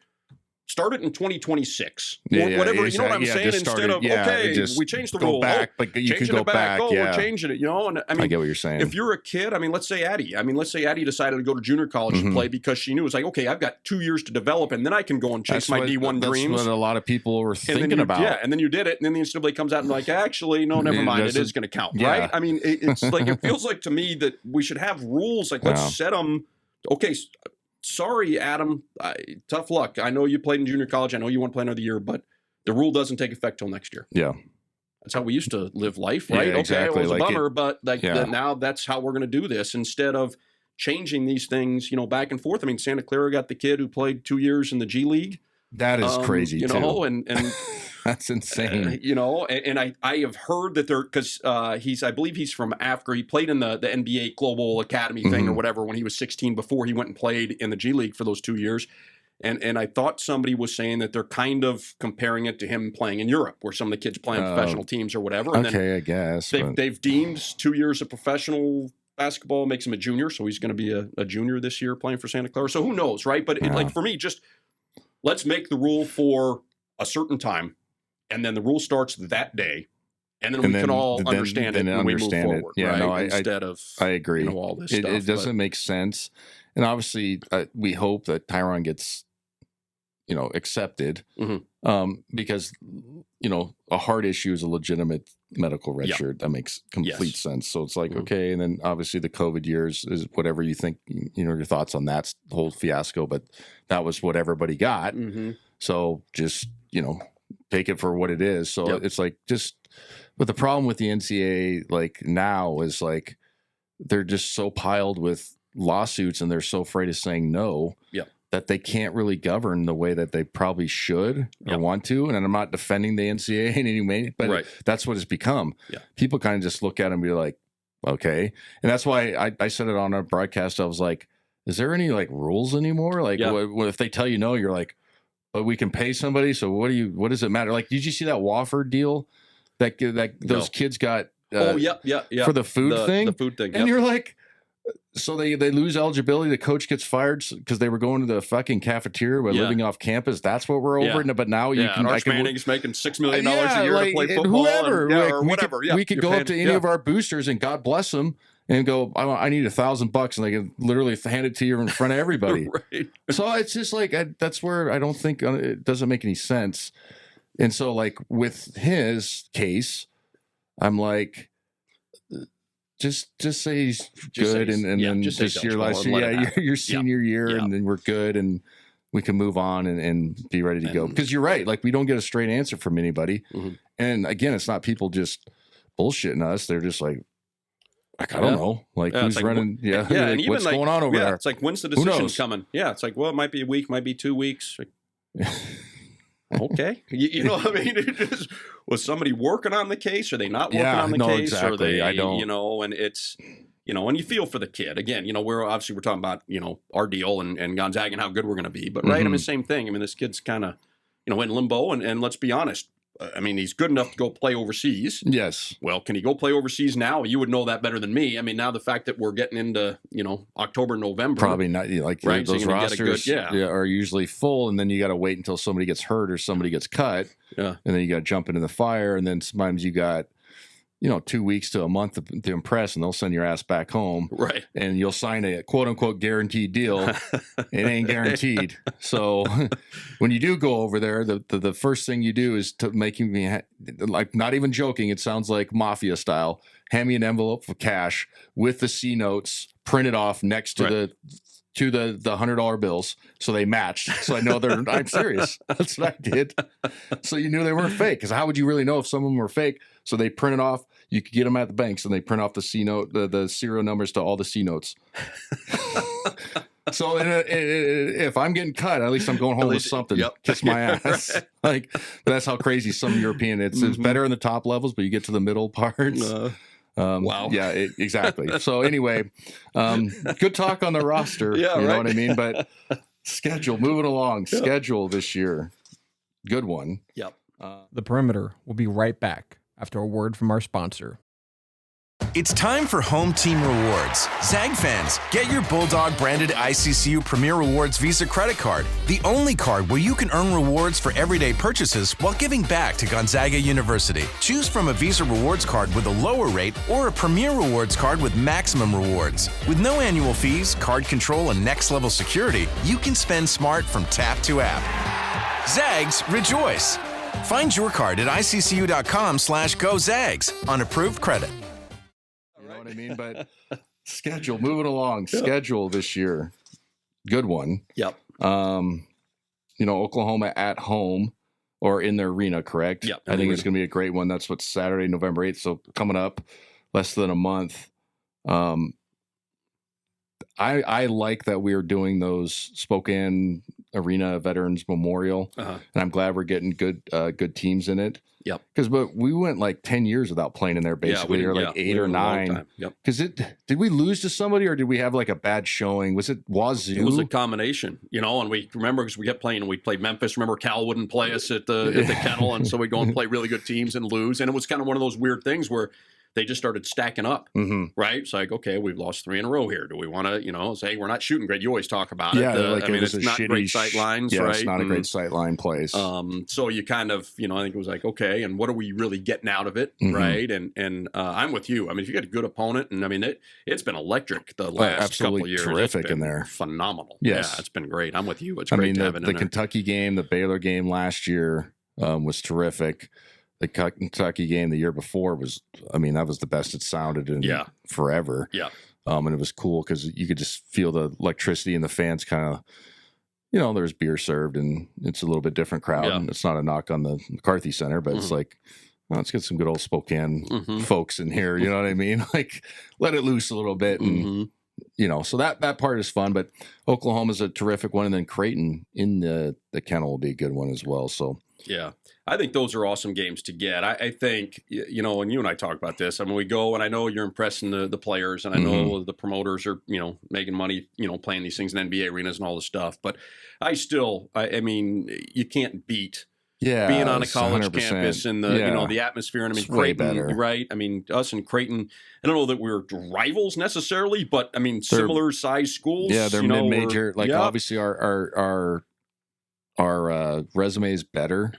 start it in 2026. Whatever, you know what I'm saying? Instead of, we changed the rule. Back, but you can go back. We're changing it, And I mean, I get what you're saying. If you're a kid, I mean, let's say Addie decided to go to junior college to play because she knew it was like, okay, I've got 2 years to develop, and then I can go and chase my D1 dreams. That's what a lot of people were thinking about. Yeah, and then you did it, and then the NCAA comes out and like, actually, no, never mind, it is going to count, right? I mean, it's like, it feels like to me that we should have rules, like let's set them, okay, sorry, Adam. Tough luck. I know you played in junior college. I know you want to play another year, but the rule doesn't take effect till next year. Yeah. That's how we used to live life, right? Yeah, exactly. It was a bummer, but now that's how we're going to do this instead of changing these things, back and forth. I mean, Santa Clara got the kid who played 2 years in the G League. That is crazy, too. And that's insane. And I have heard that because I believe he's from Africa. He played in the NBA Global Academy thing or whatever when he was 16 before he went and played in the G League for those 2 years. And I thought somebody was saying that they're kind of comparing it to him playing in Europe, where some of the kids play on professional teams or whatever. And I guess. They've deemed 2 years of professional basketball makes him a junior, so he's going to be a junior this year playing for Santa Clara. So who knows, right? But for me, just let's make the rule for a certain time, and then the rule starts that day, and then we can all understand it when we move forward. Yeah, right? no, instead of I agree. All this stuff. It doesn't make sense, and obviously we hope that Tyron gets accepted because a heart issue is a legitimate medical red shirt. That makes complete sense. So it's like okay, and then obviously the COVID years is whatever you think. Your thoughts on that whole fiasco, but that was what everybody got. So just take it for what it is. So it's like but the problem with the NCAA like now is like they're just so piled with lawsuits and they're so afraid of saying no that they can't really govern the way that they probably should or want to. And I'm not defending the NCAA in any way, but that's what it's become. People kind of just look at it and be like, okay. And that's why I said it on a broadcast. I was like, is there any like rules anymore? Like what if they tell you no, you're like, but we can pay somebody. So what does it matter? Like, did you see that Wofford deal that those kids got for the food thing? The food thing. And you're like, so they lose eligibility. The coach gets fired because they were going to the fucking cafeteria by living off campus. That's what we're over. But now you can. Arch Manning's making $6 million a year to play football. Whoever, or whatever. We could go up to any of our boosters and God bless them and go, I need $1,000, and they can literally hand it to you in front of everybody. So it's just like that's where I don't think it doesn't make any sense. And so like with his case, I'm like, just say he's good and then just your last your senior year and then we're good and we can move on and be ready to go. Because you're right, like we don't get a straight answer from anybody. And again, it's not people just bullshitting us. They're just like I don't know. Like who's running? Like, and even what's going on over there? It's like when's the decision coming? Yeah, it's like, well, it might be a week, might be 2 weeks. Okay. You know what I mean? Was somebody working on the case? Are they not working on the case? Exactly. Or they, I don't. And it's, and you feel for the kid. Again, we're talking about, our deal and Gonzaga and how good we're going to be. But, right, I mean, same thing. I mean, this kid's kind of, in limbo. And let's be honest. I mean, he's good enough to go play overseas. Yes. Well, can he go play overseas now? You would know that better than me. I mean, now the fact that we're getting into, October, November. Probably not. Like right? Those rosters are usually full, and then you got to wait until somebody gets hurt or somebody gets cut. And then you got to jump into the fire, and then sometimes you got, 2 weeks to a month to impress, and they'll send your ass back home. Right. And you'll sign a quote unquote guaranteed deal. It ain't guaranteed. So when you do go over there, the first thing you do is to make me like, not even joking. It sounds like mafia style. Hand me an envelope of cash with the C notes printed off next to the $100 bills, so they matched. So I know I'm serious. That's what I did. So you knew they weren't fake, because how would you really know if some of them were fake? So they printed off. You could get them at the banks, and they print off the C note, the serial numbers to all the C notes. So if I'm getting cut, at least I'm going home with something. Kiss my ass. But that's how crazy some European. It's better in the top levels, but you get to the middle parts. Wow. Yeah, exactly. So anyway, good talk on the roster. You know what I mean? But schedule, moving along. Schedule this year. Good one. Yep. The Perimeter will be right back after a word from our sponsor. It's time for Home Team Rewards. Zag fans, get your Bulldog branded ICCU Premier Rewards Visa credit card, the only card where you can earn rewards for everyday purchases while giving back to Gonzaga University. Choose from a Visa Rewards card with a lower rate or a Premier Rewards card with maximum rewards. With no annual fees, card control, and next-level security, you can spend smart from tap to app. Zags, rejoice! Find your card at iccu.com/GoZags on approved credit. You know what I mean? But schedule, moving along. Schedule this year. Good one. Yep. Oklahoma at home or in their arena, correct? Yep. I think it's going to be a great one. That's what's Saturday, November 8th. So coming up less than a month. I like that we are doing those Spokane Arena Veterans Memorial, and I'm glad we're getting good teams in it. Yep. But we went like 10 years without playing in there, basically, or like 8 or 9. Yep. Because did we lose to somebody, or did we have like a bad showing? Was it Wazoo? It was a combination, and we remember because we kept playing and we played Memphis. Remember, Cal wouldn't play us at the Kennel, and so we'd go and play really good teams and lose. And it was kind of one of those weird things where they just started stacking up, right? It's like, okay, we've lost 3 in a row here. Do we want to, say, we're not shooting great? You always talk about it. It's not great sight lines, right? It's not a great sight line place. So you kind of, I think it was like, okay, and what are we really getting out of it, right? And I'm with you. I mean, if you get a good opponent, and I mean, it's been electric the last couple of years. Terrific in there. Phenomenal. Yes. Yeah, it's been great. I'm with you. It's great to have it in the there. Kentucky game, the Baylor game last year was terrific. The Kentucky game the year before that was the best it sounded in forever. Yeah. And it was cool because you could just feel the electricity and the fans kind of, there's beer served and it's a little bit different crowd. Yeah. And it's not a knock on the McCarthy Center, but it's like, well, let's get some good old Spokane folks in here. You know what I mean? Like, let it loose a little bit. And, so that part is fun. But Oklahoma's a terrific one. And then Creighton in the kennel will be a good one as well. So, yeah. I think those are awesome games to get. I think, and you and I talk about this. I mean, we go, and I know you're impressing the players, and I know the promoters are, making money, playing these things in NBA arenas and all this stuff. But I mean, you can't beat being on a college 100%. campus and the, the atmosphere. And I mean, It's way Creighton, better. right? I mean, us and Creighton, I don't know that we're rivals necessarily, but I mean, similar size schools. Yeah, they're mid-major. Obviously our resume is better.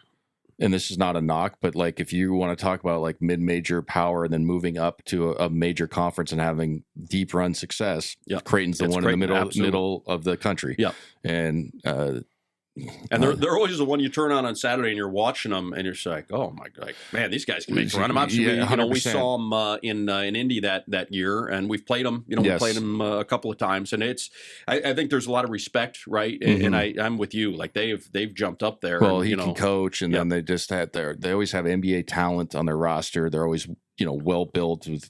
And this is not a knock, but like if you want to talk about like mid-major power and then moving up to a major conference and having deep run success, Creighton's the one in the middle of the country. Yeah. And they're always the one you turn on Saturday and you're watching them and you're just like, oh my God, man, these guys can make a run. I'm obviously, we saw them in Indy that year, and we've played them. We played them a couple of times, and I think there's a lot of respect, right? And I'm with you. Like they've jumped up there. Well, he can coach, and then they just they always have NBA talent on their roster. They're always well built with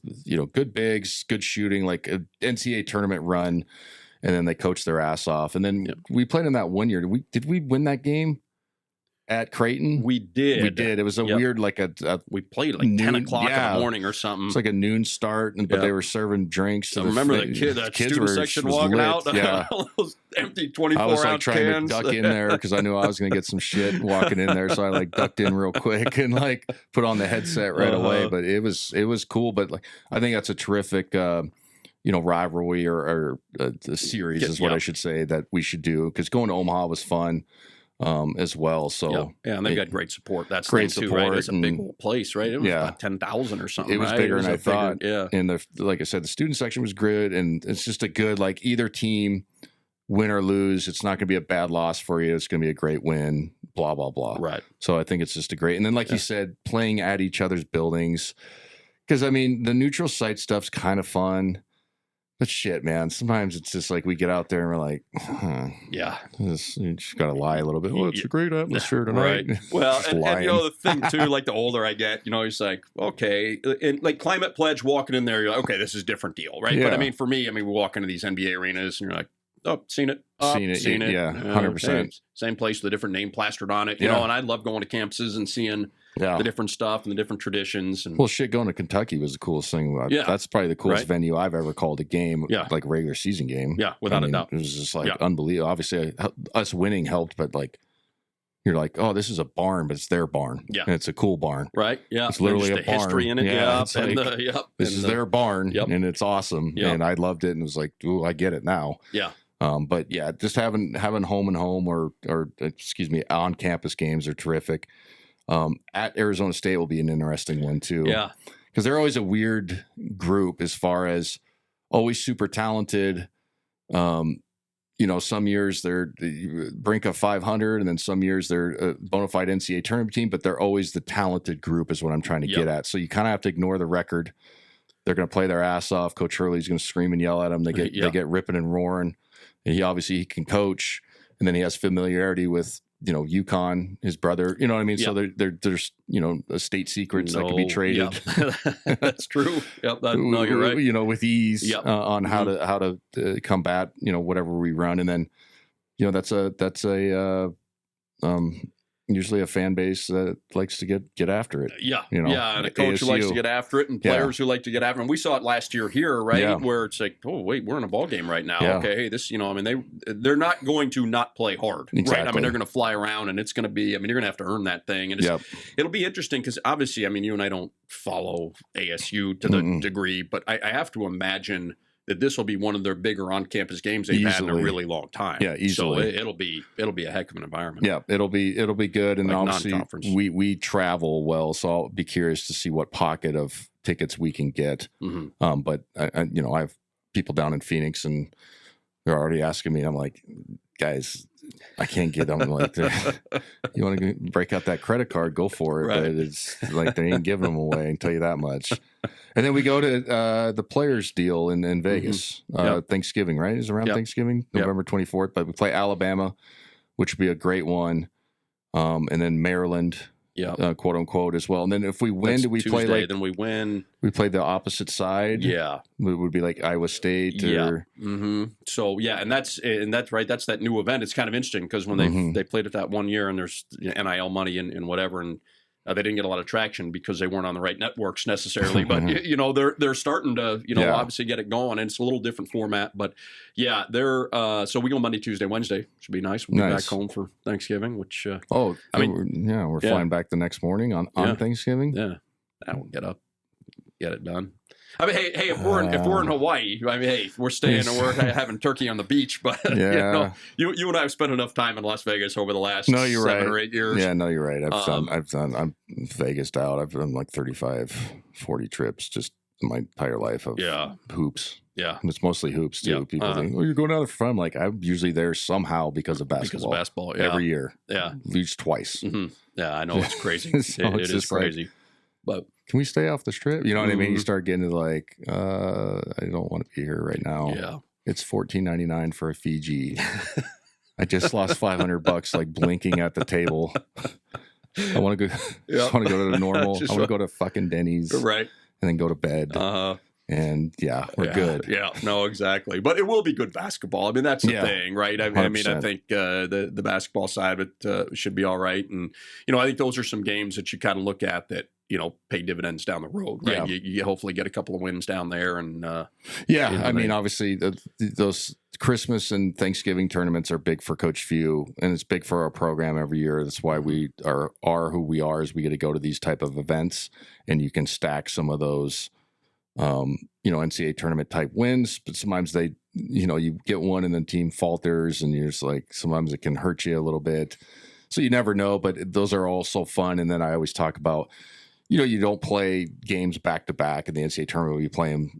good bigs, good shooting, like an NCAA tournament run. And then they coached their ass off. And then we played in that one year. Did we win that game at Creighton? We did. We did. It was a weird, like we played like noon, 10 o'clock in the morning or something. It's like a noon start, but they were serving drinks. I remember the student section walking out. All those empty 24-ounce cans. I was like trying to duck in there because I knew I was going to get some shit walking in there. So I like ducked in real quick and like put on the headset right away. But it was cool. But like I think that's a terrific rivalry or the series is what I should say that we should do, because going to Omaha was fun as well. So and they got great support. That's great too, support. right? It's a big old place, right? It was about 10,000 or something. It was bigger than I thought. Yeah, and like I said, the student section was good, and it's just a good like either team, win or lose, it's not going to be a bad loss for you. It's going to be a great win. Blah blah blah. Right. So I think it's just a great. And then like you said, playing at each other's buildings, because I mean the neutral site stuff's kind of fun. But shit, man, sometimes it's just like we get out there and we're like, you just got to lie a little bit. Well, it's a great atmosphere tonight. Right. Well, and the thing too, like the older I get, it's like, okay, and like Climate Pledge walking in there, you're like, okay, this is a different deal, right? Yeah. But I mean, for me, we walk into these NBA arenas and you're like, oh, seen it. Seen it. Yeah, 100%. Same place with a different name plastered on it, you know, and I love going to campuses and seeing the different stuff and the different traditions. And well, shit, going to Kentucky was the coolest thing. That's probably the coolest venue I've ever called a game, like a regular season game. Yeah, without a doubt. It was just like unbelievable. Obviously, us winning helped, but like, you're like, oh, this is a barn, but it's their barn. Yeah. And it's a cool barn. Right. Yeah. It's literally a barn. History in it. Yeah. It's like, this is their barn, and it's awesome. And I loved it, and it was like, ooh, I get it now. Yeah. But yeah, just having home and home or on campus games are terrific. At Arizona State will be an interesting one too. Yeah, because they're always a weird group as far as always super talented. Some years they're the brink of 500, and then some years they're a bona fide NCAA tournament team. But they're always the talented group, is what I'm trying to get at. So you kind of have to ignore the record. They're going to play their ass off. Coach Hurley's going to scream and yell at them. They get ripping and roaring. And he can coach, and then he has familiarity with UConn, his brother. You know what I mean? So there's state secrets that can be traded. Yep. That's true. Yep. No, you're right. With ease on how to combat whatever we run, and then that's usually a fan base that likes to get after it. And a coach who likes to get after it, and players who like to get after it. And we saw it last year here, right? Yeah. Where it's like, oh wait, we're in a ball game right now. Yeah. Okay, hey, this, they're not going to not play hard, right? I mean, they're going to fly around, and it's going to be, you're going to have to earn that thing, and it'll be interesting because obviously, you and I don't follow ASU to the degree, but I have to imagine that this will be one of their bigger on-campus games they've had in a really long time. Yeah, easily. So it'll be a heck of an environment. Yeah, it'll be good, and like obviously we travel well, so I'll be curious to see what pocket of tickets we can get. Mm-hmm. But I have people down in Phoenix, and they're already asking me. I'm like, guys, I can't get them. Like, you want to break out that credit card, go for it. Right. But it's like they ain't giving them away. I can tell you that much. And then we go to the players deal in Vegas. Thanksgiving, right? Is around Thanksgiving, November 24th. But we play Alabama. which would be a great one. And then Maryland, quote unquote, as well. And then if we win, do we Tuesday, play like? Then we win. We play the opposite side. Yeah, it would be like Iowa State. Or... So and that's right. That's that new event. It's kind of interesting because when they played it that one year, and there's NIL money and whatever, and they didn't get a lot of traction because they weren't on the right networks necessarily. But they're starting to obviously get it going, and it's a little different format. But they're so we go Monday, Tuesday, Wednesday. Should be nice. We'll be back home for Thanksgiving. Which we're flying back the next morning on Thanksgiving. Yeah, I will get up, get it done. I mean, hey, if we're in Hawaii, I mean, hey, we're staying and we're having turkey on the beach, but you and I have spent enough time in Las Vegas over the last 7 or 8 years. Yeah, no, you're right. I'm Vegased out. I've done like 35, 40 trips just in my entire life of hoops. Yeah. And it's mostly hoops too. Yeah. People think, you're going out there for fun. I'm like, I'm usually there somehow because of basketball. Every year. Yeah. At least twice. Mm-hmm. Yeah, I know. It's crazy. So it is crazy. Like, but can we stay off the strip? You know what I mean? You start getting to like, I don't want to be here right now. Yeah. It's $14.99 for a Fiji. I just lost $500 like blinking at the table. I want to go. Just want to go to the normal. I want to go to fucking Denny's, right, and then go to bed. And we're good. Yeah, no, exactly. But it will be good basketball. I mean, that's the thing, right? I mean, I think the basketball side of it should be all right. And I think those are some games that you kind of look at that pay dividends down the road, right? Yeah. You hopefully get a couple of wins down there, and I mean, obviously those Christmas and Thanksgiving tournaments are big for Coach Few, and it's big for our program every year. That's why we are who we are, is we get to go to these type of events, and you can stack some of those, NCAA tournament type wins. But sometimes they, you get one and the team falters, and you're just like, sometimes it can hurt you a little bit. So you never know, but those are all so fun. And then I always talk about, you don't play games back to back in the NCAA tournament. You play them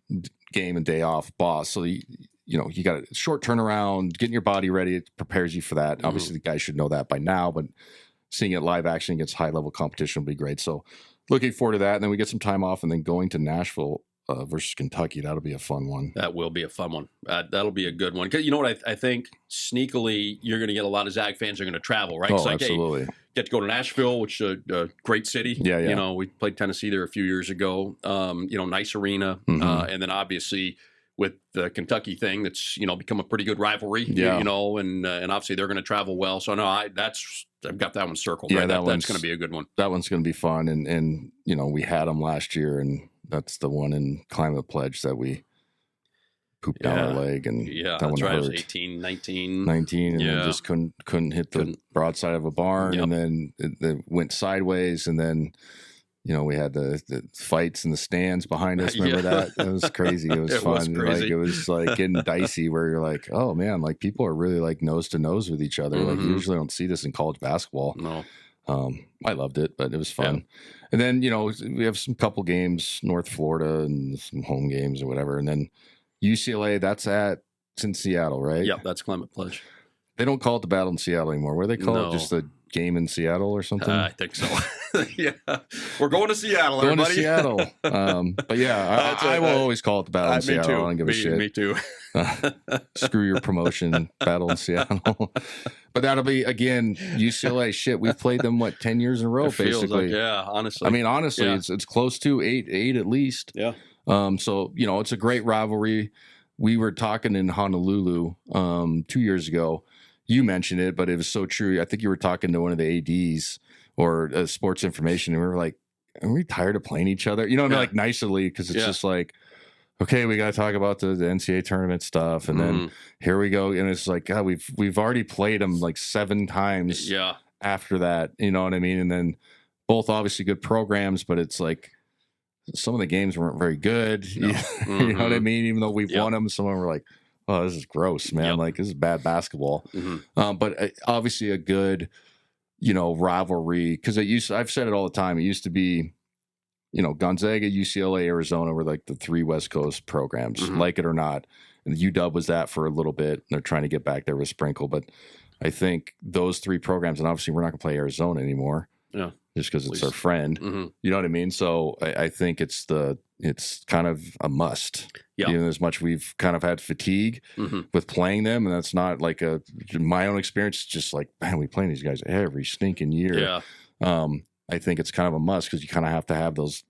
game and day off, boss. So you got a short turnaround, getting your body ready. It prepares you for that. Mm-hmm. Obviously, the guys should know that by now, but seeing it live action against high level competition will be great. So looking forward to that. And then we get some time off, and then going to Nashville versus Kentucky. That'll be a fun one. That will be a fun one. That'll be a good one. Because you know what? I think sneakily you're going to get a lot of Zag fans are going to travel, right? Oh, like, absolutely. Hey, get to go to Nashville, which is a great city. Yeah. We played Tennessee there a few years ago. Nice arena. Mm-hmm. And then obviously with the Kentucky thing, that's, become a pretty good rivalry, and obviously they're going to travel well. So no, I've got that one circled. Yeah, right? That's going to be a good one. That one's going to be fun. And we had them last year, and that's the one in Climate Pledge that we pooped down our leg, and that one right. hurt. It was 18, 19. 19, and then just couldn't hit the broadside of a barn, and then it went sideways, and then we had the fights in the stands behind us. Remember that? It was crazy. It was fun. Like it was like getting dicey, where you're like, oh man, like people are really like nose to nose with each other. Like you usually don't see this in college basketball. No. I loved it, but it was fun. Yeah. And then, we have some couple games, North Florida, and some home games or whatever. And then UCLA, it's in Seattle, right? Yeah, that's Climate Pledge. They don't call it the Battle in Seattle anymore. What do they call it? Just the game in Seattle or something? I think so. Yeah. We're going to Seattle, going everybody. to Seattle. But yeah, I will always call it the Battle in Seattle. Too. I don't give a shit. Me too. Screw your promotion, Battle in Seattle. But that'll be, again, UCLA. Shit, we've played them, 10 years in a row, basically. Like, honestly. I mean, honestly, it's close to eight at least. Yeah. So, it's a great rivalry. We were talking in Honolulu 2 years ago. You mentioned it, but it was so true. I think you were talking to one of the ADs or sports information, and we were like, are we tired of playing each other? Like nicely, because it's just like, okay, we got to talk about the NCAA tournament stuff, and then here we go, and it's like, God, we've already played them like 7 times. Yeah. After that, you know what I mean, and then both obviously good programs, but it's like some of the games weren't very good. No. You know what I mean? Even though we've won them, some of them were like, oh, this is gross, man. Yep. Like, this is bad basketball. Mm-hmm. But obviously a good, rivalry, because I've said it all the time. It used to be, Gonzaga, UCLA, Arizona were like the 3 West Coast programs, like it or not. And UW was that for a little bit. They're trying to get back there with Sprinkle. But I think those 3 programs, and obviously we're not going to play Arizona anymore. Yeah. Just because it's our friend. Mm-hmm. You know what I mean? So I think it's the it's kind of a must. Yeah. Even as much we've kind of had fatigue with playing them, and that's not like my own experience. It's just like, man, we play these guys every stinking year. Yeah. I think it's kind of a must because you kind of have to have those,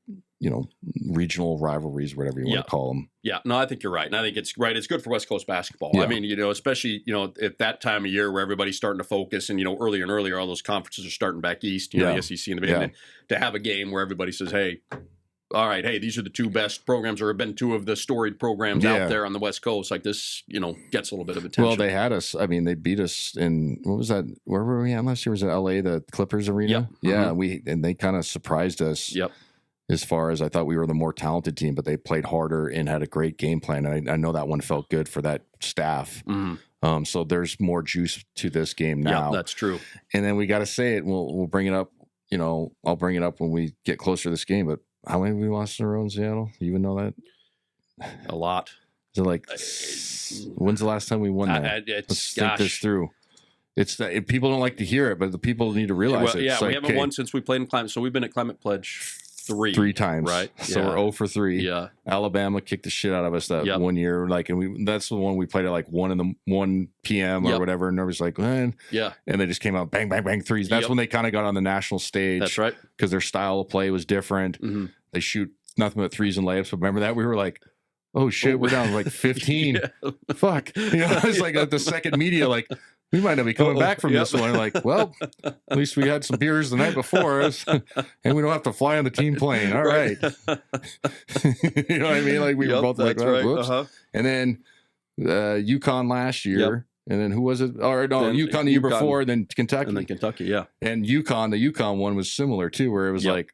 regional rivalries, whatever you want to call them. Yeah, no, I think you're right. And I think it's right. It's good for West Coast basketball. Yeah. I mean, especially, at that time of year where everybody's starting to focus and, earlier and earlier, all those conferences are starting back east, the SEC and the Big Ten, to have a game where everybody says, hey, all right, hey, these are the two best programs or have been two of the storied programs out there on the West Coast. Like this, gets a little bit of attention. Well, they had us. I mean, they beat us in, what was that? Where were we at last year? Was it LA, the Clippers arena? Yep. Yeah. And they kind of surprised us. Yep. As far as I thought we were the more talented team, but they played harder and had a great game plan. And I know that one felt good for that staff. So there's more juice to this game now. Yeah, that's true. And then we got to say it. We'll bring it up. I'll bring it up when we get closer to this game. But how many have we lost in a row in Seattle? You even know that? A lot. Is it like, when's the last time we won that? Let's think this through. It's that people don't like to hear it, but the people need to realize it. Yeah, we haven't won since we played in Climate. So we've been at Climate Pledge three times, right? So we're 0 for 3. Yeah, Alabama kicked the shit out of us that one year, and that's the one we played at like 1 p.m. or whatever, and everybody's like, man, and they just came out bang, bang, bang threes. That's when they kind of got on the national stage. That's right, because their style of play was different. They shoot nothing but threes and layups. But remember that we were like, oh shit, we're down like 15. Fuck, it's like at the second media, like, we might not be coming back from this one. Like, well, at least we had some beers the night before us, and we don't have to fly on the team plane. All right. You know what I mean? Like, we were both like, oh, whoops. And then UConn last year. And then who was it? Or no, UConn the year before, then Kentucky. And then Kentucky, And the UConn one was similar, too, where it was like,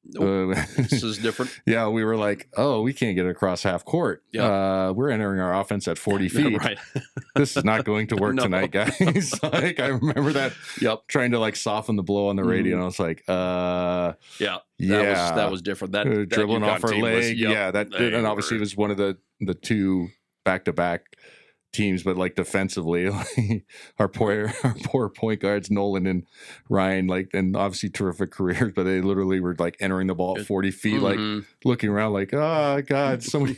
this is different. Yeah, we were like, oh, we can't get across half court. We're entering our offense at 40 feet. Right. This is not going to work tonight, guys. Like, I remember that. Trying to like soften the blow on the radio, and I was like, that was different. That dribbling off our leg, and obviously it was one of the two back-to-back teams, but like defensively, like, our poor point guards Nolan and Ryan, like, and obviously terrific careers, but they literally were like entering the ball at 40 feet, like looking around like, oh God, somebody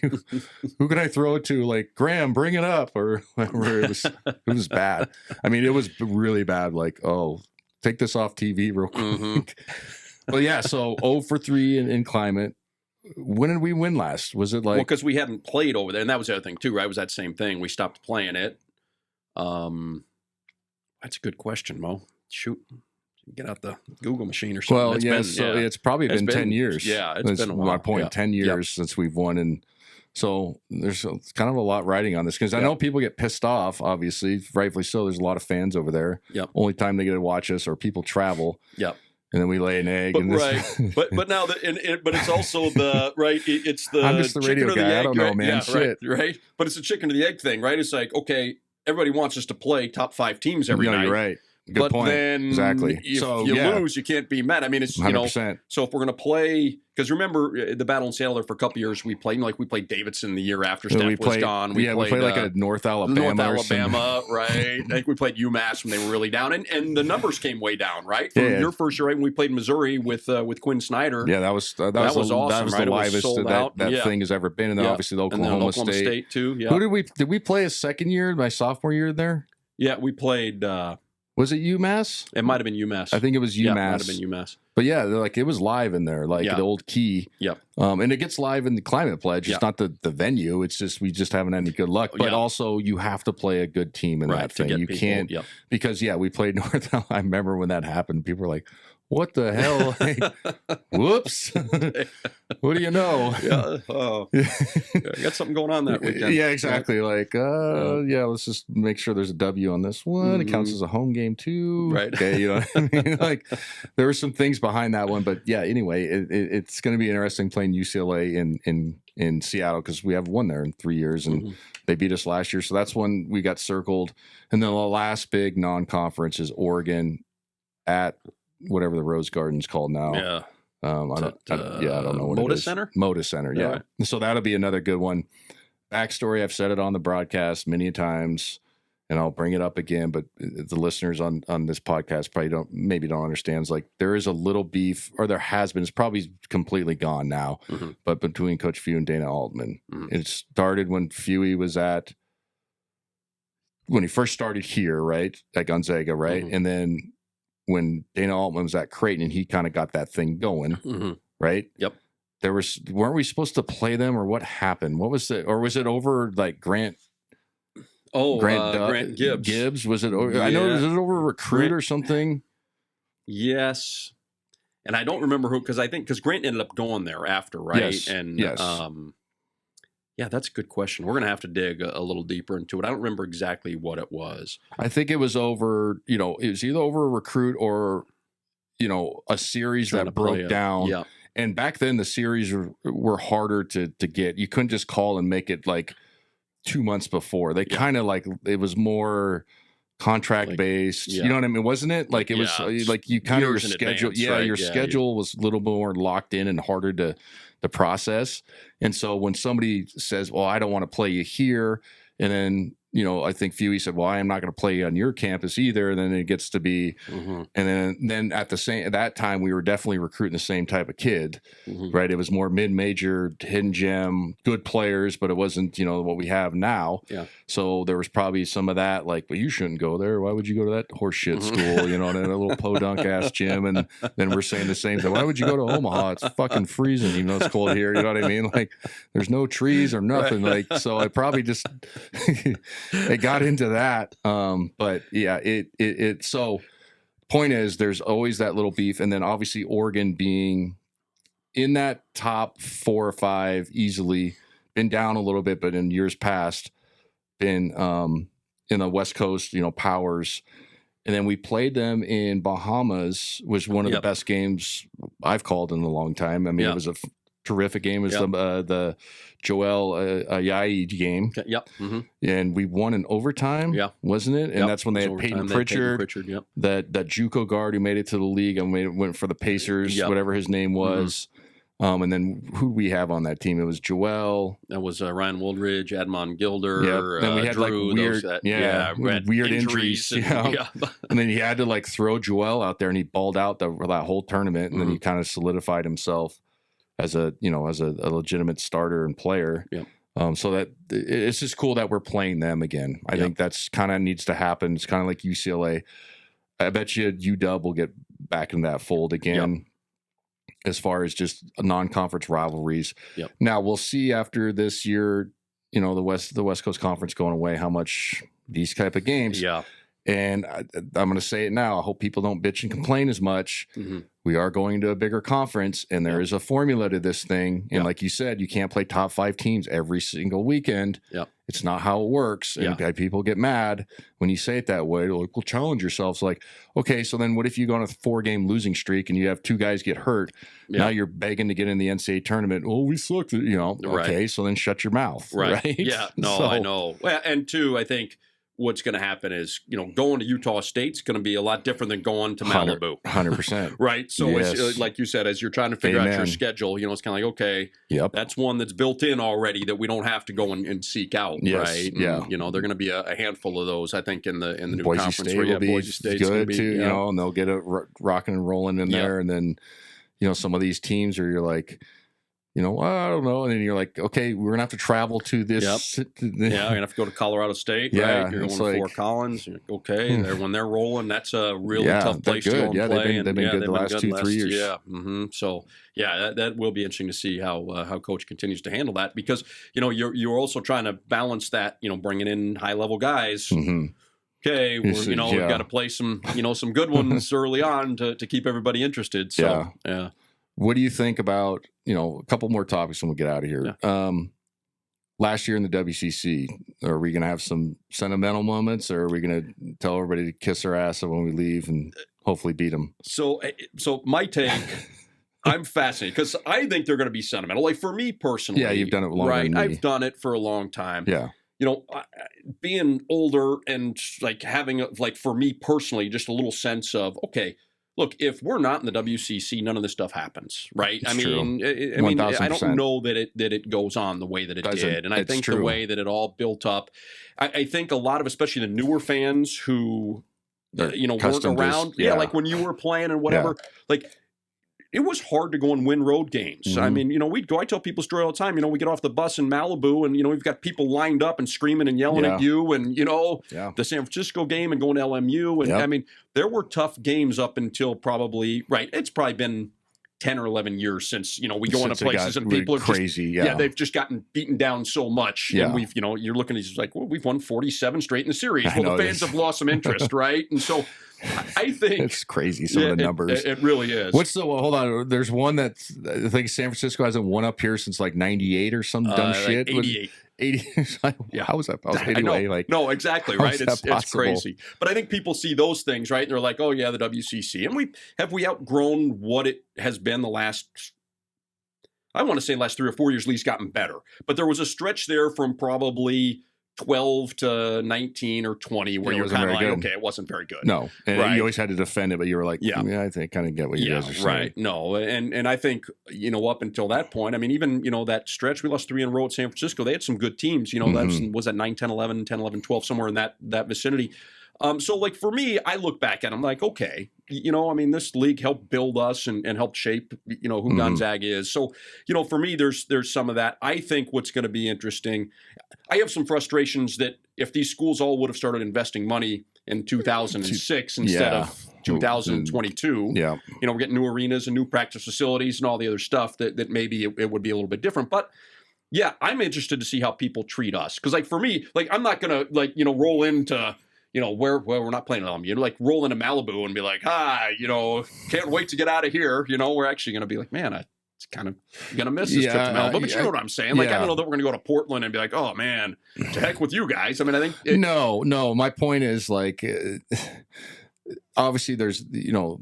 who can I throw it to? Like, Graham, bring it up, or whatever. It was bad. I mean, it was really bad. Like, oh, take this off TV real quick. But yeah, so 0 for 3 in Climate. When did we win last? Was it like... Well, because we hadn't played over there, and that was the other thing, too, right? It was that same thing. We stopped playing it. That's a good question, Mo. Shoot. Get out the Google machine or something. Well, it's probably been 10 years. Yeah, it's been a while. My point, 10 years since we've won, and so there's kind of a lot riding on this, because I know people get pissed off, obviously, rightfully so. There's a lot of fans over there. Only time they get to watch us, or people travel. And then we lay an egg. But now, but it's also the right. It's the I'm just the radio guy. Egg, I don't know, man. Yeah, shit. Right. But it's the chicken or the egg thing, right? It's like, okay, everybody wants us to play top 5 teams every night. You're right. Good point. Then exactly. If you lose, you can't be mad. I mean, it's 100%. So if we're going to play, because remember the battle in Seattle there for a couple years, we played Davidson the year after Steph was gone. We played like a North Alabama, right? I think we played UMass when they were really down, and the numbers came way down, right? From your first year, right? When we played Missouri with Quinn Snyder. Yeah, that was awesome. That was the livest that thing has ever been, and then obviously the Oklahoma State too. Yeah. Who did we play a second year? My sophomore year there. Yeah, we played. Was it UMass? It might have been UMass. I think it was UMass. Yeah, it might have been UMass. But yeah, like, it was live in there, like the old Key. And it gets live in the Climate Pledge. It's not the venue. It's just we just haven't had any good luck. But also, you have to play a good team in that thing. You can't because we played North. I remember when that happened. People were like, what the hell? Hey, whoops. What do you know? Got something going on that weekend. Yeah, exactly. Like, let's just make sure there's a W on this one. It counts as a home game too. Right. Okay, you know what I mean? Like, there were some things behind that one. But yeah, anyway, it's going to be interesting playing UCLA in Seattle, because we haven't won there in 3 years, and they beat us last year. So that's when we got circled. And then the last big non-conference is Oregon at whatever the Rose Garden's called now. I don't know what Moda it is. Center? Moda Center, yeah. Right. So that'll be another good one. Backstory, I've said it on the broadcast many times. and I'll bring it up again, but the listeners on this podcast probably don't understand. It's like there is a little beef, or there has been. It's probably completely gone now, but between Coach Few and Dana Altman. It started when Fewy was when he first started here, right, at Gonzaga, right? And then when Dana Altman was at Creighton, and he kind of got that thing going, right? Yep. Weren't we supposed to play them, or what happened? What was it? Or was it over like Grant? Oh, Grant Gibbs. Gibbs, was it over? I know, was it over Recruit or something? Yes. And I don't remember who, because Grant ended up going there after, right? Yes. And yes. Yeah, that's a good question. We're going to have to dig a little deeper into it. I don't remember exactly what it was. I think it was over, it was either over a Recruit or, a series that broke down. Yeah. And back then the series were harder to get. You couldn't just call and make it like 2 months before. They kind of like, it was more contract based. You know what I mean? Wasn't it? Like it was like you kind of your schedule. Advance, right? Your schedule was a little more locked in and harder to process. And so when somebody says, well, I don't want to play you here, and then I think Fewy said, well, I am not going to play on your campus either. And then it gets to be, and then at that time, we were definitely recruiting the same type of kid, right? It was more mid-major, hidden gem, good players, but it wasn't, what we have now. Yeah. So there was probably some of that, like, well, you shouldn't go there. Why would you go to that horse shit school, and a little podunk ass gym? And then we're saying the same thing. Why would you go to Omaha? It's fucking freezing, even though it's cold here. You know what I mean? Like, there's no trees or nothing. Like, so I probably just... It got into that, but yeah, so point is, there's always that little beef, and then obviously Oregon being in that top 4 or 5 easily, been down a little bit, but in years past been in the West Coast, powers, and then we played them in Bahamas, was one of the best games I've called in a long time. I mean, it was a terrific game. It was the Joel Ayayi game. Yep. And we won in overtime, wasn't it? And that's when they had Peyton Pritchard, that JUCO guard who made it to the league and went for the Pacers, whatever his name was. And then who we have on that team? It was Joel. That was Ryan Woldridge, Admon Gilder. Then we had Drew, like weird injuries. And then he had to like throw Joel out there, and he balled out that whole tournament, and then he kind of solidified himself as a legitimate starter and player. So that it's just cool that we're playing them again. I think that's kind of needs to happen. It's kind of like UCLA. I bet you UW will get back in that fold again, as far as just non-conference rivalries. Now we'll see after this year, the West Coast Conference going away, how much these type of games. And I'm going to say it now. I hope people don't bitch and complain as much. We are going to a bigger conference, and there is a formula to this thing. And like you said, you can't play top 5 teams every single weekend. It's not how it works. And people get mad when you say it that way. Like, well, challenge yourselves. Like, okay, so then what if you go on a 4-game losing streak and you have 2 guys get hurt? Now you're begging to get in the NCAA tournament. Oh, we sucked. Okay, so then shut your mouth. Right? Yeah. No, I know. Well, and 2, I think what's going to happen is, going to Utah State's going to be a lot different than going to Malibu. 100%. Right? So it's, like you said, as you're trying to figure out your schedule, it's kind of like, okay, that's one that's built in already that we don't have to go and seek out, right? And, they're going to be a handful of those, I think, in the new Boise conference. State will be Boise State's good, too, and they'll get it rocking and rolling in there. And then, some of these teams are, you're like, well, I don't know. And then you're like, okay, we're going to have to travel to this. You're going to have to go to Colorado State, right? You're going to Fort Collins. Okay, when they're rolling, that's a really tough place to go and play. They've been good the last 2-3 years. So, that will be interesting to see how Coach continues to handle that, because, you're also trying to balance that, bringing in high-level guys. Okay, we've got to play some, some good ones early on to keep everybody interested. So, What do you think about, a couple more topics and we'll get out of here. Last year in the WCC, are we going to have some sentimental moments, or are we going to tell everybody to kiss our ass when we leave and hopefully beat them? So my take, I'm fascinated because I think they're going to be sentimental. Like, for me personally. Yeah, you've done it longer than me. I've done it for a long time. Yeah. Being older and like having, for me personally, just a little sense of, okay, look, if we're not in the WCC, none of this stuff happens, right? It's I mean, true. I mean, I 1000%. don't know that it goes on the way that it did, and I think the way that it all built up, I think a lot of, especially the newer fans who, weren't around, like when you were playing and whatever, like. It was hard to go and win road games. Mm-hmm. I mean, we'd go. I tell people a story all the time. We get off the bus in Malibu, and we've got people lined up and screaming and yelling at you, and the San Francisco game and going to LMU, and I mean, there were tough games up until probably It's probably been 10 or 11 years since we go into places and people are crazy. Just, they've just gotten beaten down so much, and we've you're looking at these like, well, we've won 47 straight in the series. Well, the fans have lost some interest, right? And so. I think it's crazy. Some of the numbers. It really is. Hold on. There's one that's, I think San Francisco hasn't won up here since like 98 or some dumb shit. Like 88. 80. How was that possible? Anyway, no, exactly. Right. It's crazy. But I think people see those things, right? And they're like, oh yeah, the WCC. And we outgrown what it has been the last, I want to say last 3 or 4 years, at least gotten better. But there was a stretch there from probably 12 to 19 or 20 where you're kind of like, okay, it wasn't very good. No. And you always had to defend it, but you were like, I think I kind of get what you guys are saying. Right. No. And I think, up until that point, I mean, even, that stretch, we lost 3 in a row at San Francisco. They had some good teams, that was at 9, 10, 11, 10, 11, 12, somewhere in that vicinity. So like for me, I look back at it, I'm like, okay, I mean, this league helped build us and helped shape, who Gonzaga is. So, for me, there's some of that. I think what's going to be interesting, I have some frustrations that if these schools all would have started investing money in 2006 instead of 2022, we're getting new arenas and new practice facilities and all the other stuff that maybe it would be a little bit different. But yeah, I'm interested to see how people treat us. Because like for me, like I'm not going to roll into where we're not playing at LMU, like roll into Malibu and be like, can't wait to get out of here. We're actually going to be like, man, it's kind of going to miss this trip to Malibu. But you know what I'm saying? Like, I don't know that we're going to go to Portland and be like, oh man, to heck with you guys. I mean, I think. No. My point is like, obviously there's,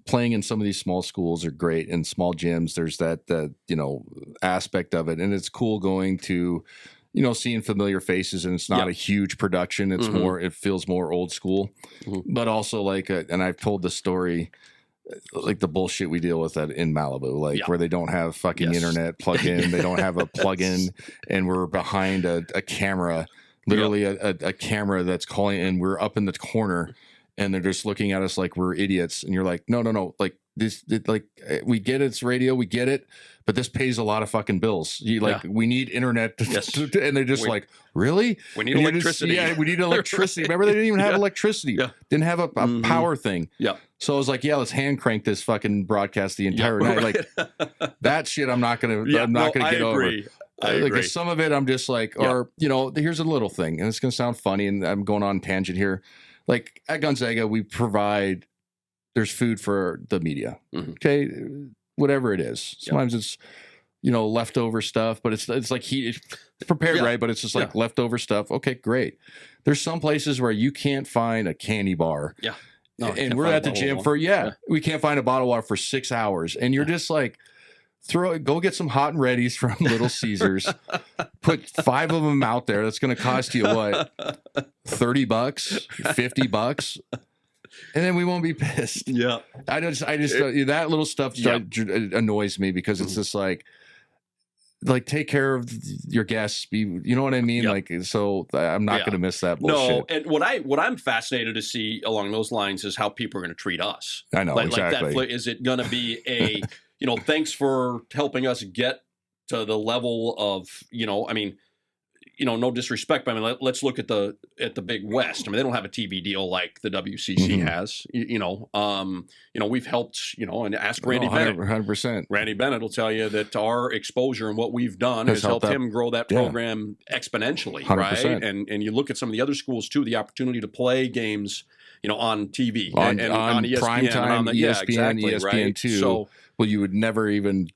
playing in some of these small schools are great and small gyms. There's that aspect of it. And it's cool going to, seeing familiar faces, and it's not a huge production. It's more, it feels more old school, but also like, and I've told the story, like the bullshit we deal with in Malibu, like where they don't have fucking internet plug in, they don't have a plug in, and we're behind a camera, literally a camera that's calling, and we're up in the corner, and they're just looking at us like we're idiots, and you're like, no, like this, like we get it, it's radio, we get it. But this pays a lot of fucking bills. We need internet. And they're just like, really? We need electricity. We need electricity. Remember, they didn't even have electricity. Didn't have a power thing. So I was like, let's hand crank this fucking broadcast the entire night. Like that shit, I'm not gonna get over. I agree. Like some of it, I'm just like, or here's a little thing, and it's gonna sound funny, and I'm going on tangent here. Like at Gonzaga, we provide. There's food for the media. Okay. Whatever it is. Sometimes it's, leftover stuff, but it's like it's prepared right, but it's just like leftover stuff. Okay, great. There's some places where you can't find a candy bar. Yeah. No, and we're at the gym for we can't find a bottle of water for 6 hours. And you're just like, go get some hot and readies from Little Caesars. Put 5 of them out there. That's going to cost you what? $30, $50. And then we won't be pissed. Yeah. I just that little stuff annoys me because it's just like take care of your guests. You know what I mean? Like, so I'm not going to miss that bullshit. No. And what I'm fascinated to see along those lines is how people are going to treat us. I know. Exactly. Like is it going to be a, thanks for helping us get to the level of, I mean, no disrespect, but I mean, let's look at the Big West. I mean, they don't have a TV deal like the WCC has. We've helped. And ask Randy Bennett. 100%. Randy Bennett will tell you that our exposure and what we've done has helped him grow that program exponentially, 100%. Right? And you look at some of the other schools too, the opportunity to play games, on TV and on ESPN, prime time, and on ESPN right? too. So, well, you would never even.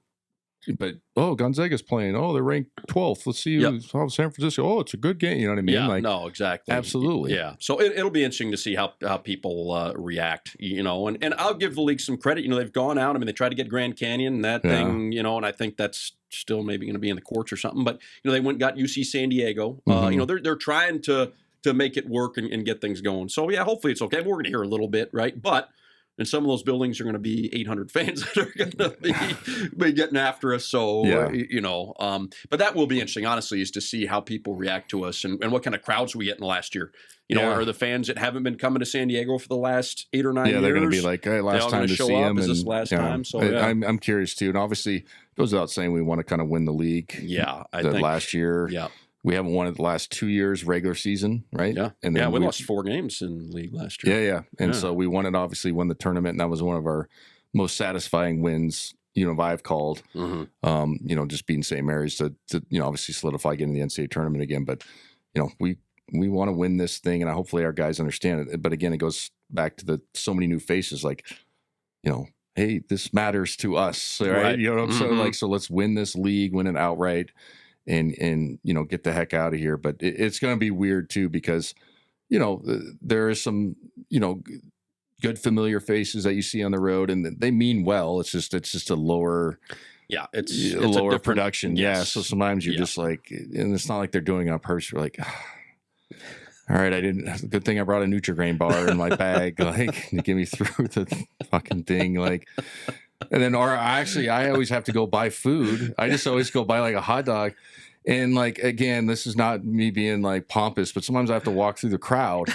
But Gonzaga's playing. They're ranked 12th. Let's see how San Francisco. It's a good game. You know what I mean? Yeah, no, exactly. Absolutely. Yeah. So it'll be interesting to see how people react. And I'll give the league some credit. They've gone out. I mean, they tried to get Grand Canyon and that thing. And I think that's still maybe going to be in the courts or something. But they went and got UC San Diego. They're trying to make it work and get things going. So yeah, hopefully it's okay. We're going to hear a little bit, right? But and some of those buildings are going to be 800 fans that are going to be getting after us. So, but that will be interesting, honestly, is to see how people react to us and what kind of crowds we get in the last year. Are the fans that haven't been coming to San Diego for the last 8 or 9 years? Yeah, they're going to be like, hey, last time to see them. Is this last time? So I'm curious too. And obviously, it goes without saying we want to kind of win the league. Yeah, I think last year. Yeah. We haven't won it the last 2 years regular season, right? Yeah. And then we lost 4 games in league last year. Yeah. And so we won the tournament, and that was one of our most satisfying wins, I've called. Just beating St. Mary's to obviously solidify getting the NCAA tournament again. But, we want to win this thing, and hopefully our guys understand it. But again, it goes back to so many new faces, like, hey, this matters to us, right? You know what I'm saying? Like, so let's win this league, win it outright. And get the heck out of here. But it's going to be weird too, because there are some good familiar faces that you see on the road, and they mean well. It's just a lower it's a lower different production. Yeah, so sometimes you're just like, and it's not like they're doing it on purpose. You're like, all right, good thing I brought a Nutri-Grain bar in my bag, like, to get me through the fucking thing, like. And then, I always have to go buy food. I just always go buy like a hot dog. And like, again, this is not me being like pompous, but sometimes I have to walk through the crowd,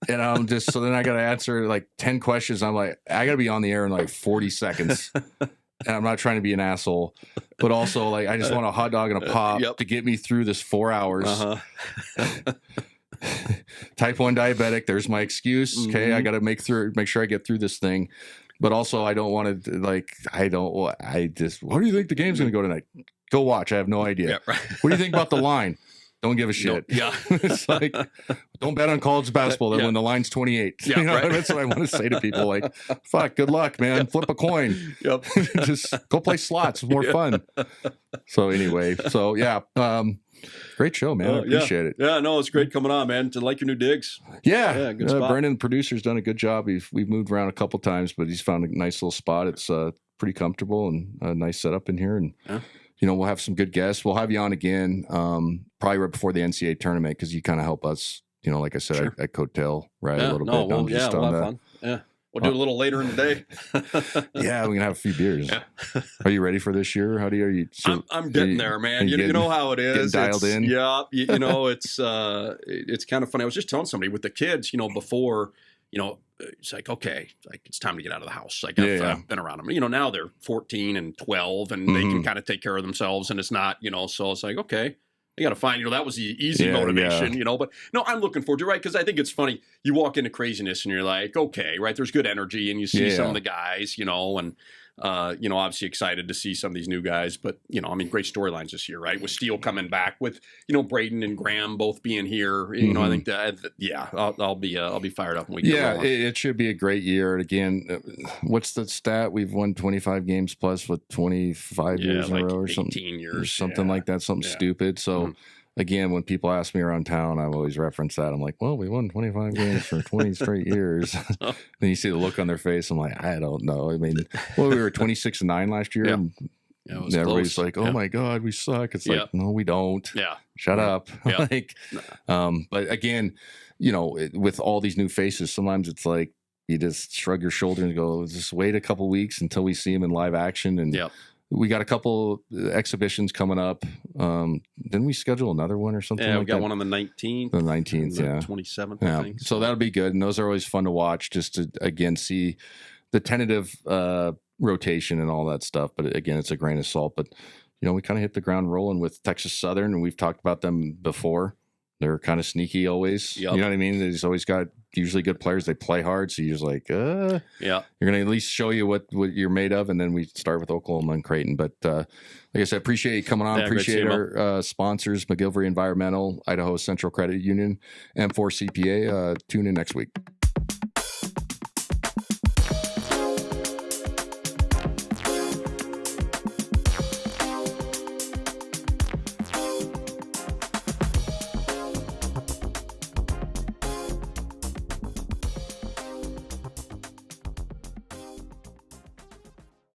and I'm just, so then I got to answer like 10 questions. I'm like, I got to be on the air in like 40 seconds. And I'm not trying to be an asshole, but also like, I just want a hot dog and a pop to get me through this 4 hours. Type 1 diabetic. There's my excuse. Okay. I got to make sure I get through this thing. But also, I don't want to, like, what do you think the game's going to go tonight? Go watch. I have no idea. Yeah, right. What do you think about the line? Don't give a shit. No, yeah. It's like, don't bet on college basketball when the line's 28. Yeah, right. That's what I want to say to people. Like, fuck, good luck, man. Flip a coin. Yep. Just go play slots. It's more fun. So anyway, great show, man. I appreciate it. Yeah, no, it's great coming on, man. To like your new digs. Yeah, good spot. Brendan, the producer's done a good job. We've moved around a couple times, but he's found a nice little spot. It's pretty comfortable and a nice setup in here. And we'll have some good guests. We'll have you on again, probably right before the NCAA tournament, because you kind of help us. Like I said, I coattail a little bit. We'll have fun. Yeah. We'll do it a little later in the day. Yeah, we can have a few beers. Yeah. Are you ready for this year? Are you? I'm getting there, man. You know how it is. Getting dialed in. Yeah. It's kind of funny. I was just telling somebody with the kids, before, it's like, okay, like it's time to get out of the house. Like I've been around them. Now they're 14 and 12, and they can kind of take care of themselves, and it's not, so it's like, okay. You got to find, that was the easy motivation, but no, I'm looking forward to it, right? Because I think it's funny. You walk into craziness and you're like, okay, right? There's good energy, and you see some of the guys, and obviously excited to see some of these new guys. But great storylines this year, right? With Steele coming back, with Braden and Graham both being here. I think that I'll be fired up when we get rolling. It should be a great year. And again, what's the stat? We've won 25 games plus with 25 years in a row, or something. 18 years, or something like that. Something stupid. So. Again, when people ask me around town, I always reference that. I'm like, well, we won 25 games for 20 straight years. Then you see the look on their face. I'm like, I don't know. I mean, we were 26-9 last year. And everybody's close. Like, oh my God, we suck. It's like, no, we don't. Yeah. Shut up. But again, with all these new faces, sometimes it's like you just shrug your shoulder and go, just wait a couple weeks until we see them in live action. And we got a couple exhibitions coming up. Didn't we schedule another one or something? Yeah, like we got that? One on the 19th. The 19th, the 27th, I think. So that'll be good. And those are always fun to watch, just to, again, see the tentative rotation and all that stuff. But again, it's a grain of salt. But, we kind of hit the ground rolling with Texas Southern, and we've talked about them before. They're kind of sneaky always. Yep. You know what I mean? They've always got usually good players. They play hard. So you're just like, you're going to at least show you what you're made of. And then we start with Oklahoma and Creighton. But like I said, appreciate you coming on. Appreciate our sponsors, McGilvery Environmental, Idaho Central Credit Union, M4 CPA. Tune in next week.